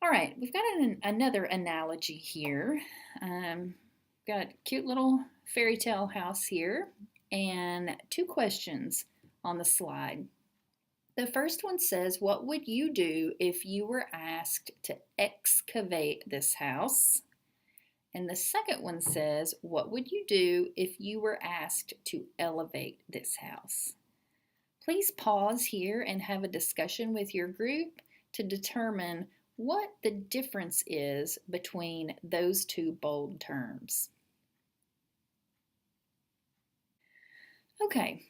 All right, we've got another analogy here. Got a cute little fairy tale house here and two questions on the slide. The first one says, what would you do if you were asked to excavate this house? And the second one says, what would you do if you were asked to elevate this house? Please pause here and have a discussion with your group to determine what the difference is between those two bold terms. Okay,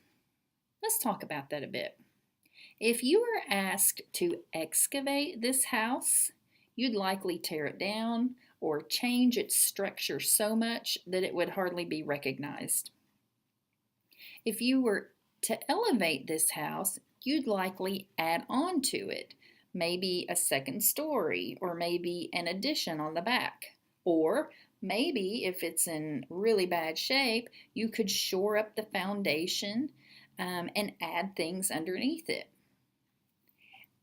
let's talk about that a bit. If you were asked to excavate this house, you'd likely tear it down or change its structure so much that it would hardly be recognized. If you were to elevate this house, you'd likely add on to it, maybe a second story or maybe an addition on the back. Or maybe if it's in really bad shape, you could shore up the foundation and add things underneath it.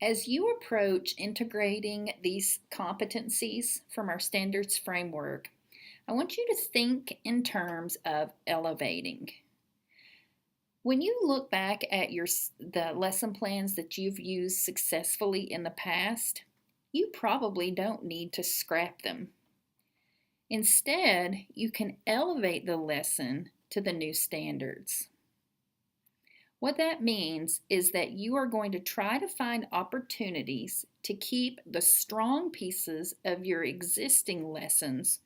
As you approach integrating these competencies from our standards framework, I want you to think in terms of elevating. When you look back at the lesson plans that you've used successfully in the past, you probably don't need to scrap them. Instead, you can elevate the lesson to the new standards. What that means is that you are going to try to find opportunities to keep the strong pieces of your existing lessons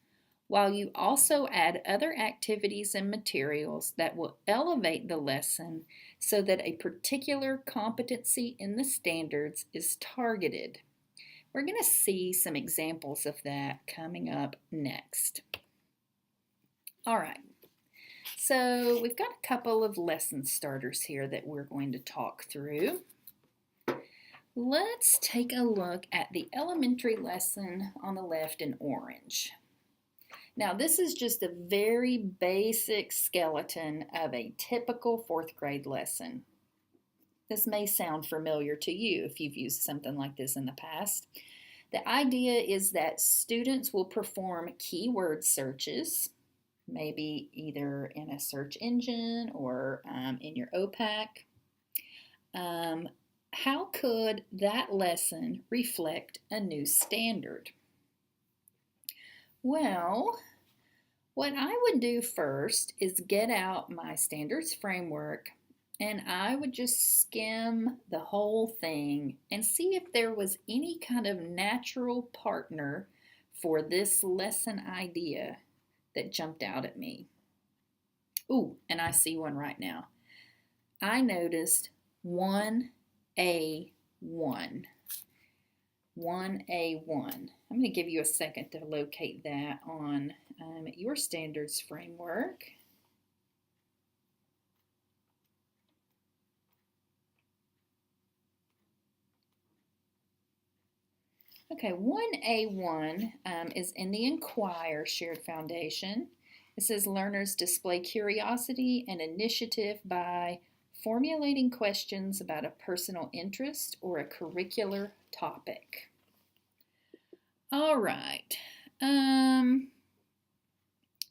while you also add other activities and materials that will elevate the lesson so that a particular competency in the standards is targeted. We're going to see some examples of that coming up next. All right, so we've got a couple of lesson starters here that we're going to talk through. Let's take a look at the elementary lesson on the left in orange. Now, this is just a very basic skeleton of a typical fourth grade lesson. This may sound familiar to you if you've used something like this in the past. The idea is that students will perform keyword searches, maybe either in a search engine or in your OPAC. How could that lesson reflect a new standard? Well, what I would do first is get out my standards framework and I would just skim the whole thing and see if there was any kind of natural partner for this lesson idea that jumped out at me. Ooh, and I see one right now. I noticed 1A1. 1A1. I'm going to give you a second to locate that on your standards framework. Okay, 1A1 is in the Inquire Shared Foundation. It says learners display curiosity and initiative by formulating questions about a personal interest or a curricular topic. All right,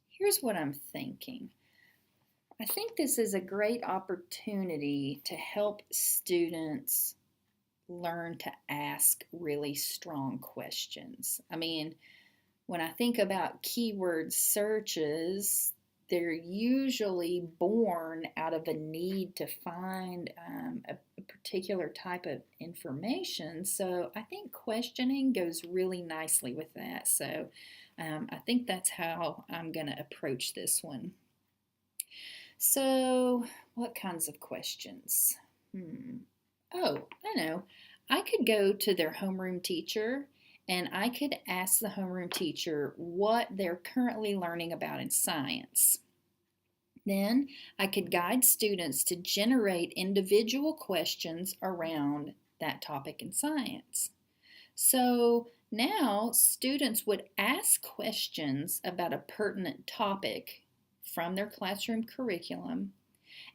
here's what I'm thinking. I think this is a great opportunity to help students learn to ask really strong questions. I mean, when I think about keyword searches, they're usually born out of a need to find a particular type of information. So I think questioning goes really nicely with that. So I think that's how I'm going to approach this one. So what kinds of questions? Oh, I know. I could go to their homeroom teacher and I could ask the homeroom teacher what they're currently learning about in science. Then I could guide students to generate individual questions around that topic in science. So now students would ask questions about a pertinent topic from their classroom curriculum,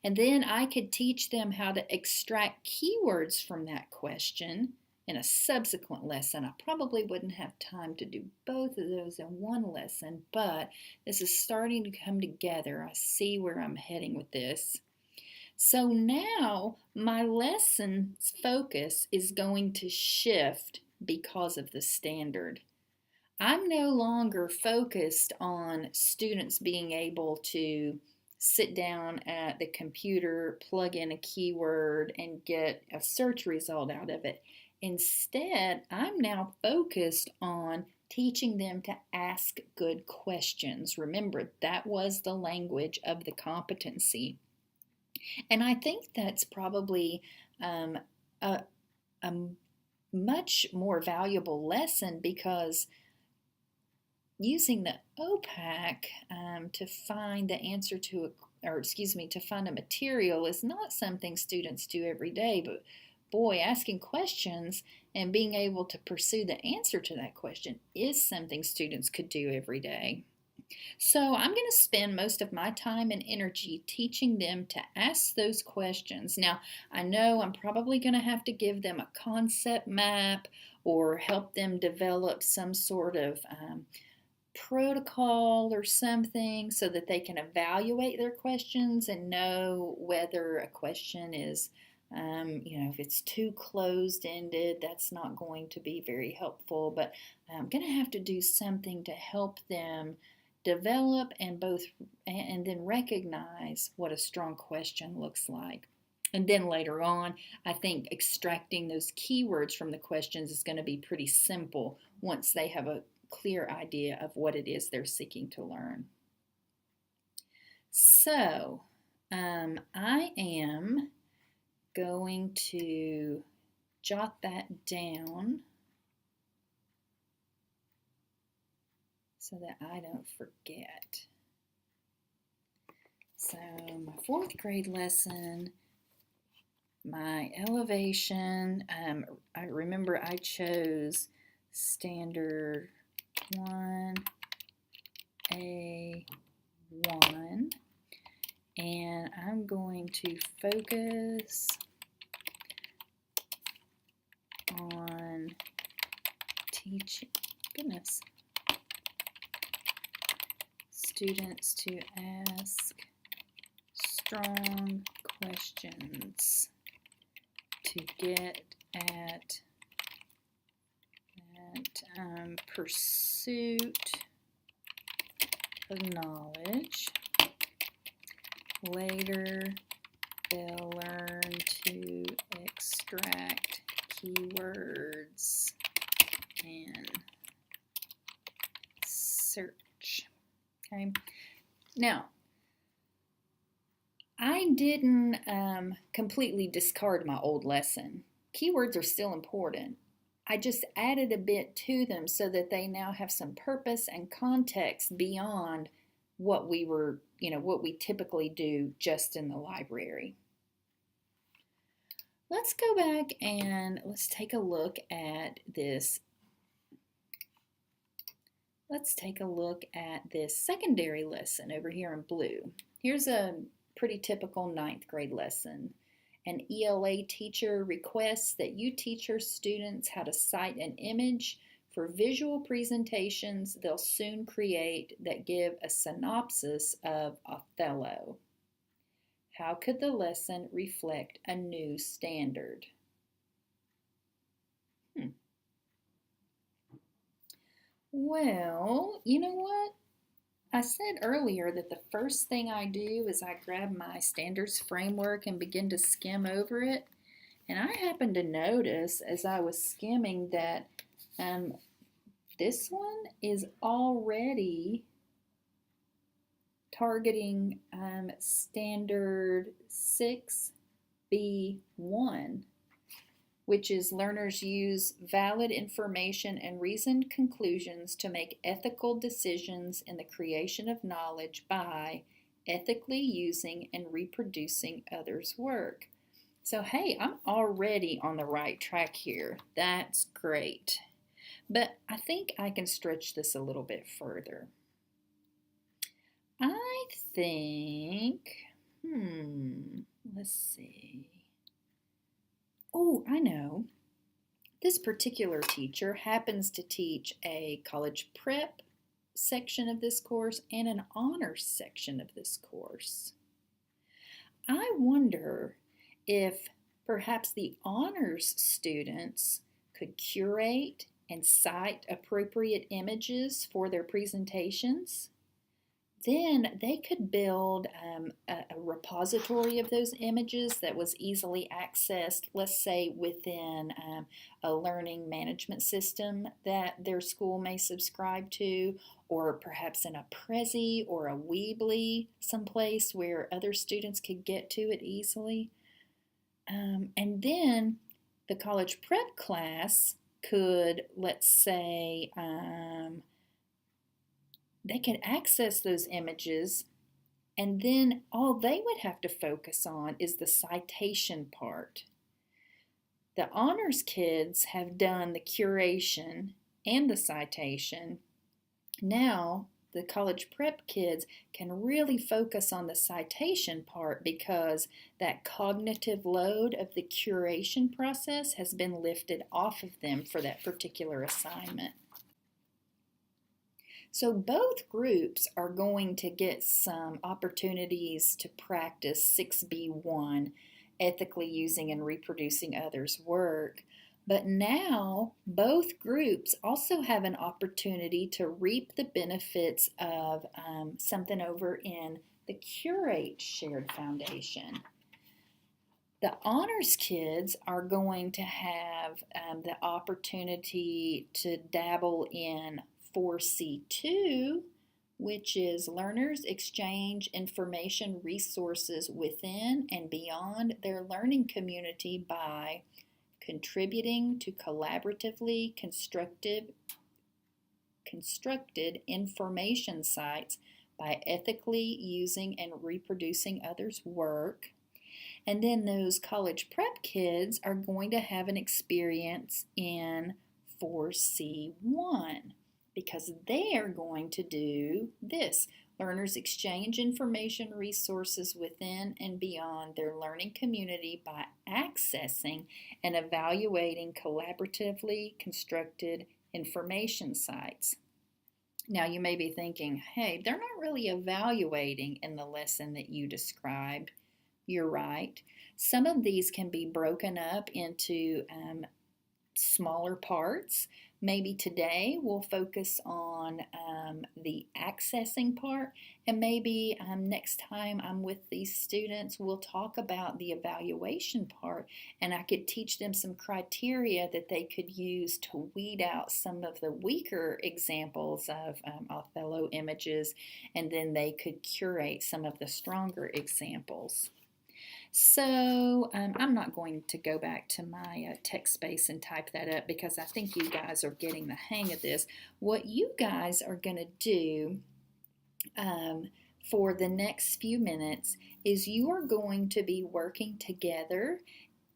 and then I could teach them how to extract keywords from that question in a subsequent lesson. I probably wouldn't have time to do both of those in one lesson, but this is starting to come together. I see where I'm heading with this. So now my lesson's focus is going to shift because of the standard. I'm no longer focused on students being able to sit down at the computer, plug in a keyword, and get a search result out of it. Instead, I'm now focused on teaching them to ask good questions. Remember, that was the language of the competency. And I think that's probably a, a much more valuable lesson, because using the OPAC to find the answer to to find a material is not something students do every day, but boy, asking questions and being able to pursue the answer to that question is something students could do every day. So I'm going to spend most of my time and energy teaching them to ask those questions. Now, I know I'm probably going to have to give them a concept map or help them develop some sort of protocol or something so that they can evaluate their questions and know whether a question is, if it's too closed-ended, that's not going to be very helpful. But I'm going to have to do something to help them develop and then recognize what a strong question looks like. And then later on, I think extracting those keywords from the questions is going to be pretty simple once they have a clear idea of what it is they're seeking to learn. So I am going to jot that down so that I don't forget. So my 4th grade lesson, my elevation, I remember I chose standard 1A1, and I'm going to focus on teaching, students to ask strong questions to get at pursuit of knowledge. Later, they'll learn to extract keywords and search. Okay. Now, I didn't completely discard my old lesson. Keywords are still important. I just added a bit to them so that they now have some purpose and context beyond what we typically do just in the library. Let's go back and let's take a look at this. Let's take a look at this secondary lesson over here in blue. Here's a pretty typical 9th grade lesson. An ELA teacher requests that you teach her students how to cite an image for visual presentations they'll soon create that give a synopsis of Othello. How could the lesson reflect a new standard? Well, you know what? I said earlier that the first thing I do is I grab my standards framework and begin to skim over it. And I happened to notice as I was skimming that this one is already targeting standard 6B1, which is learners use valid information and reasoned conclusions to make ethical decisions in the creation of knowledge by ethically using and reproducing others' work. So hey, I'm already on the right track here. That's great. But I think I can stretch this a little bit further. I think, let's see. Oh, I know. This particular teacher happens to teach a college prep section of this course and an honors section of this course. I wonder if perhaps the honors students could curate and cite appropriate images for their presentations. Then they could build a repository of those images that was easily accessed, let's say within a learning management system that their school may subscribe to, or perhaps in a Prezi or a Weebly, someplace where other students could get to it easily. And then the college prep class could, let's say, they could access those images, and then all they would have to focus on is the citation part. The honors kids have done the curation and the citation. Now the college prep kids can really focus on the citation part because that cognitive load of the curation process has been lifted off of them for that particular assignment. So both groups are going to get some opportunities to practice 6B1, ethically using and reproducing others' work. But now both groups also have an opportunity to reap the benefits of something over in the Curate Shared Foundation. The honors kids are going to have the opportunity to dabble in 4C2, which is learners exchange information resources within and beyond their learning community by contributing to collaboratively constructed information sites by ethically using and reproducing others' work. And then those college prep kids are going to have an experience in 4C1 because they are going to do this. Learners exchange information resources within and beyond their learning community by accessing and evaluating collaboratively constructed information sites. Now you may be thinking, hey, they're not really evaluating in the lesson that you described. You're right. Some of these can be broken up into smaller parts. Maybe today we'll focus on the accessing part, and maybe next time I'm with these students we'll talk about the evaluation part, and I could teach them some criteria that they could use to weed out some of the weaker examples of Othello images, and then they could curate some of the stronger examples. So I'm not going to go back to my text space and type that up because I think you guys are getting the hang of this. What you guys are going to do for the next few minutes is you are going to be working together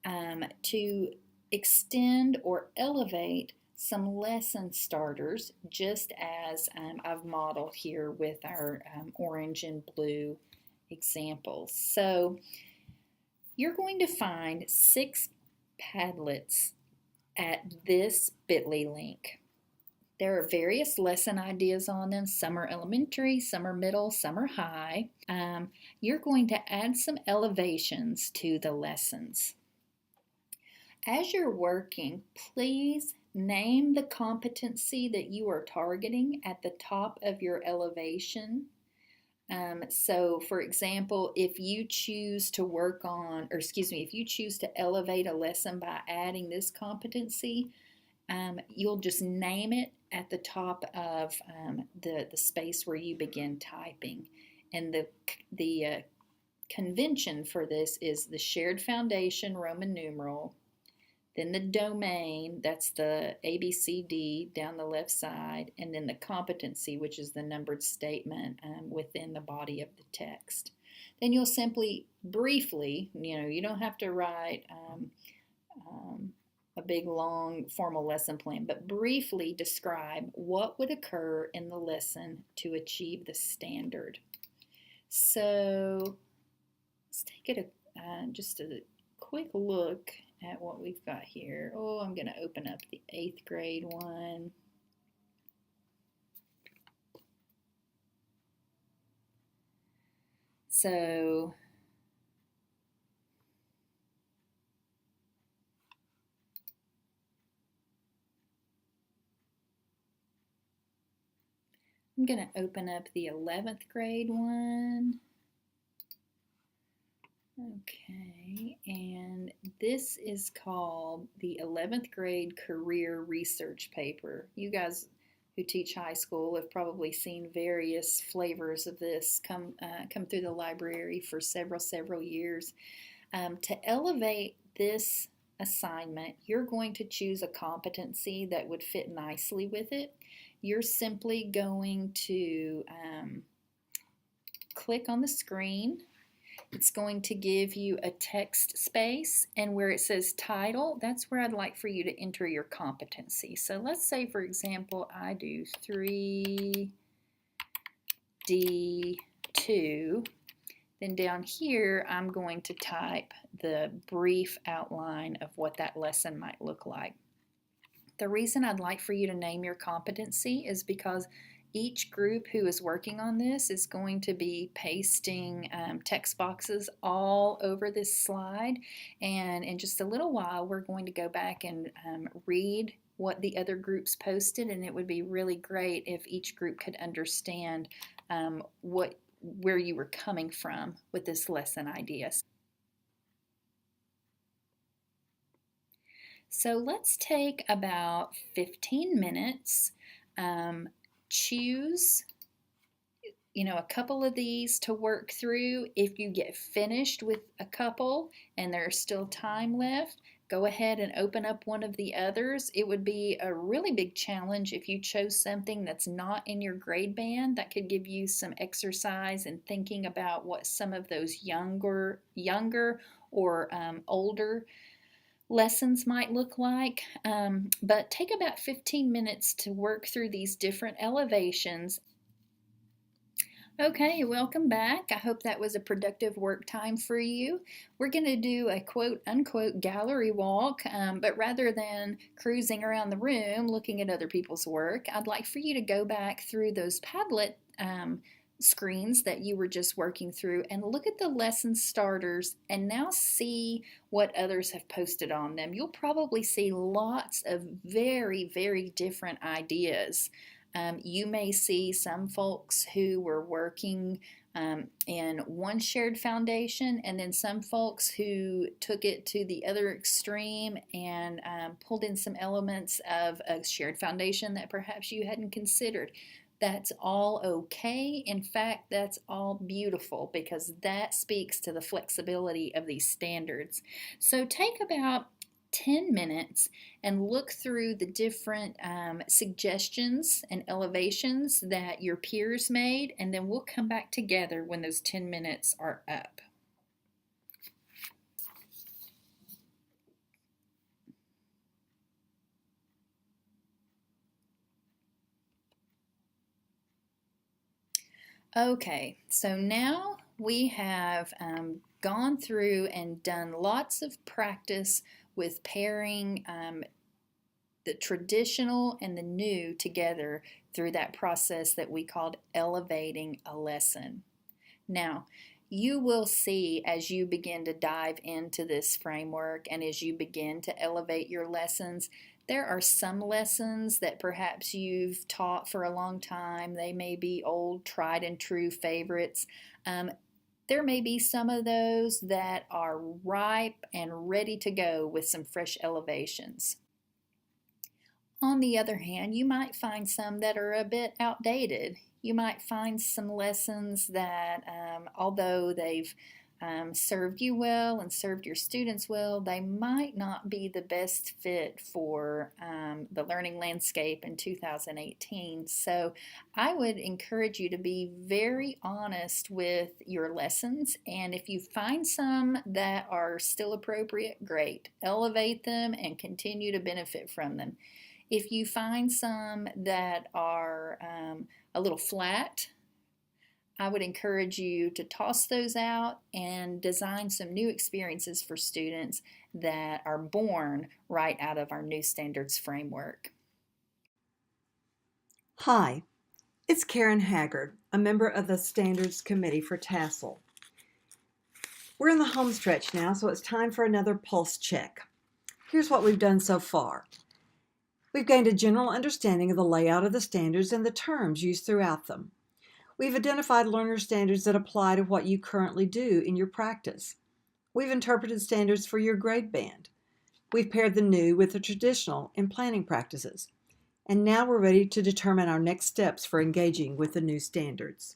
to extend or elevate some lesson starters, just as I've modeled here with our orange and blue examples. So you're going to find 6 Padlets at this bit.ly link. There are various lesson ideas on them. Some are elementary, some are middle, some are high. You're going to add some elevations to the lessons. As you're working, please name the competency that you are targeting at the top of your elevation. So for example, if you choose to if you choose to elevate a lesson by adding this competency, you'll just name it at the top of the space where you begin typing. And the convention for this is the shared foundation Roman numeral, then the domain, that's the ABCD down the left side, and then the competency, which is the numbered statement within the body of the text. Then you'll simply briefly, you don't have to write a big long formal lesson plan, but briefly describe what would occur in the lesson to achieve the standard. So let's take it just a quick look at what we've got here. Oh, I'm going to open up the 8th grade one. So I'm going to open up the 11th grade one. Okay, and this is called the 11th grade career research paper. You guys who teach high school have probably seen various flavors of this come through the library for several years. To elevate this assignment, you're going to choose a competency that would fit nicely with it. You're simply going to click on the screen. It's going to give you a text space, and where it says title, that's where I'd like for you to enter your competency. So let's say, for example, I do 3D2. Then down here, I'm going to type the brief outline of what that lesson might look like. The reason I'd like for you to name your competency is because each group who is working on this is going to be pasting text boxes all over this slide, and in just a little while we're going to go back and read what the other groups posted, and it would be really great if each group could understand where you were coming from with this lesson idea. So let's take about 15 minutes, choose a couple of these to work through. If you get finished with a couple and there's still time left, go ahead and open up one of the others. It would be a really big challenge if you chose something that's not in your grade band. That could give you some exercise in thinking about what some of those younger or older lessons might look like. But take about 15 minutes to work through these different elevations. Okay, welcome back. I hope that was a productive work time for you. We're going to do a quote-unquote gallery walk, but rather than cruising around the room looking at other people's work, I'd like for you to go back through those Padlet screens that you were just working through and look at the lesson starters and now see what others have posted on them. You'll probably see lots of very different ideas. You may see some folks who were working in one shared foundation, and then some folks who took it to the other extreme and pulled in some elements of a shared foundation that perhaps you hadn't considered. That's all okay. In fact, that's all beautiful because that speaks to the flexibility of these standards. So take about 10 minutes and look through the different suggestions and elevations that your peers made, and then we'll come back together when those 10 minutes are up. Okay, so now we have gone through and done lots of practice with pairing the traditional and the new together through that process that we called elevating a lesson. Now, you will see as you begin to dive into this framework and as you begin to elevate your lessons, there are some lessons that perhaps you've taught for a long time. They may be old, tried and true favorites. There may be some of those that are ripe and ready to go with some fresh elevations. On the other hand, you might find some that are a bit outdated. You might find some lessons that, although they've served you well and served your students well, they might not be the best fit for the learning landscape in 2018. So I would encourage you to be very honest with your lessons, and if you find some that are still appropriate, great. Elevate them and continue to benefit from them. If you find some that are a little flat, I would encourage you to toss those out and design some new experiences for students that are born right out of our new standards framework. Hi, it's Karen Haggard, a member of the Standards Committee for TASL. We're in the home stretch now, so it's time for another pulse check. Here's what we've done so far. We've gained a general understanding of the layout of the standards and the terms used throughout them. We've identified learner standards that apply to what you currently do in your practice. We've interpreted standards for your grade band. We've paired the new with the traditional in planning practices. And now we're ready to determine our next steps for engaging with the new standards.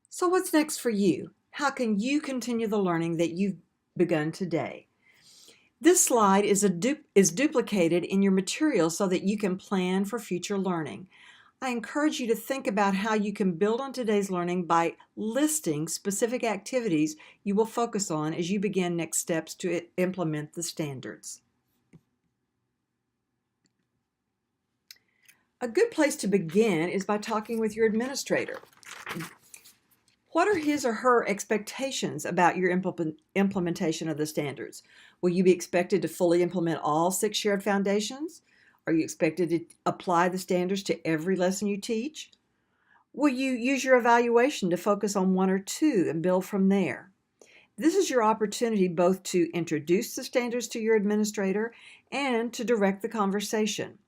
So what's next for you? How can you continue the learning that you've begun today? This slide is duplicated in your material so that you can plan for future learning. I encourage you to think about how you can build on today's learning by listing specific activities you will focus on as you begin next steps to implement the standards. A good place to begin is by talking with your administrator. What are his or her expectations about your implementation of the standards? Will you be expected to fully implement all 6 shared foundations? Are you expected to apply the standards to every lesson you teach? Will you use your evaluation to focus on 1 or 2 and build from there? This is your opportunity both to introduce the standards to your administrator and to direct the conversation.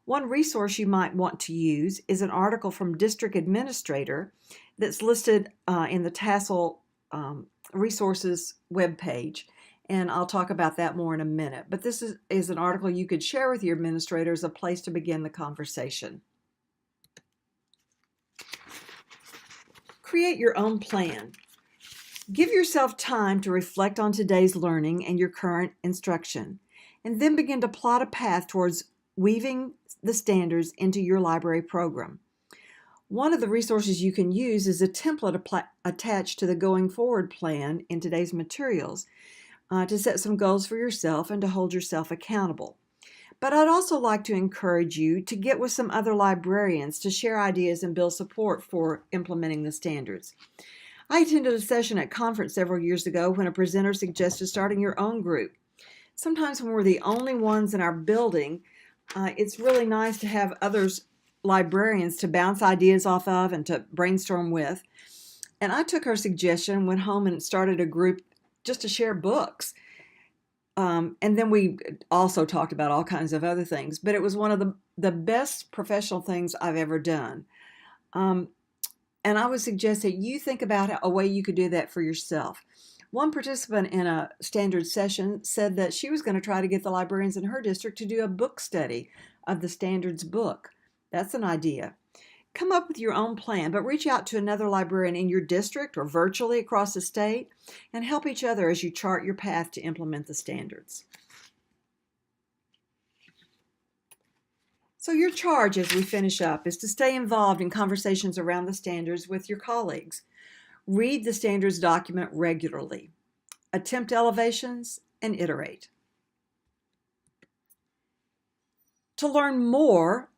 One resource you might want to use is an article from District Administrator that's listed in the TASL resources webpage, and I'll talk about that more in a minute. But this is an article you could share with your administrator as a place to begin the conversation. Create your own plan. Give yourself time to reflect on today's learning and your current instruction, and then begin to plot a path towards weaving the standards into your library program. One of the resources you can use is a template attached to the Going Forward plan in today's materials to set some goals for yourself and to hold yourself accountable. But I'd also like to encourage you to get with some other librarians to share ideas and build support for implementing the standards. I attended a session at conference several years ago when a presenter suggested starting your own group. Sometimes when we're the only ones in our building, it's really nice to have others, librarians, to bounce ideas off of and to brainstorm with. And I took her suggestion and went home and started a group just to share books. And then we also talked about all kinds of other things. But it was one of the best professional things I've ever done. And I would suggest that you think about a way you could do that for yourself. One participant in a standard session said that she was going to try to get the librarians in her district to do a book study of the standards book. That's an idea. Come up with your own plan, but reach out to another librarian in your district or virtually across the state and help each other as you chart your path to implement the standards. So your charge as we finish up is to stay involved in conversations around the standards with your colleagues. Read the standards document regularly. Attempt elevations and iterate. To learn more,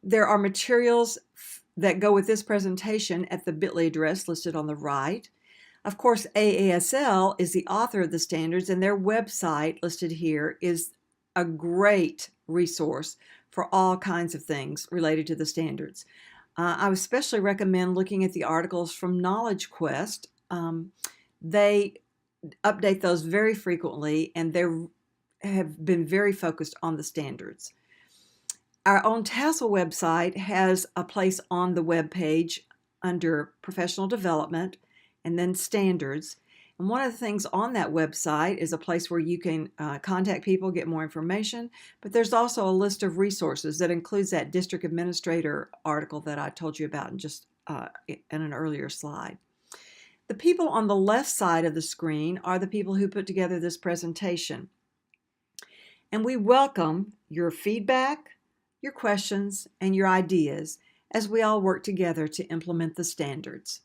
there are materials that go with this presentation at the bit.ly address listed on the right. Of course, AASL is the author of the standards, and their website listed here is a great resource for all kinds of things related to the standards. I would especially recommend looking at the articles from Knowledge Quest. They update those very frequently, and they have been very focused on the standards. Our own TASL website has a place on the web page under Professional Development and then Standards. And one of the things on that website is a place where you can contact people, get more information, but there's also a list of resources that includes that district administrator article that I told you about in an earlier slide. The people on the left side of the screen are the people who put together this presentation. And we welcome your feedback, your questions, and your ideas as we all work together to implement the standards.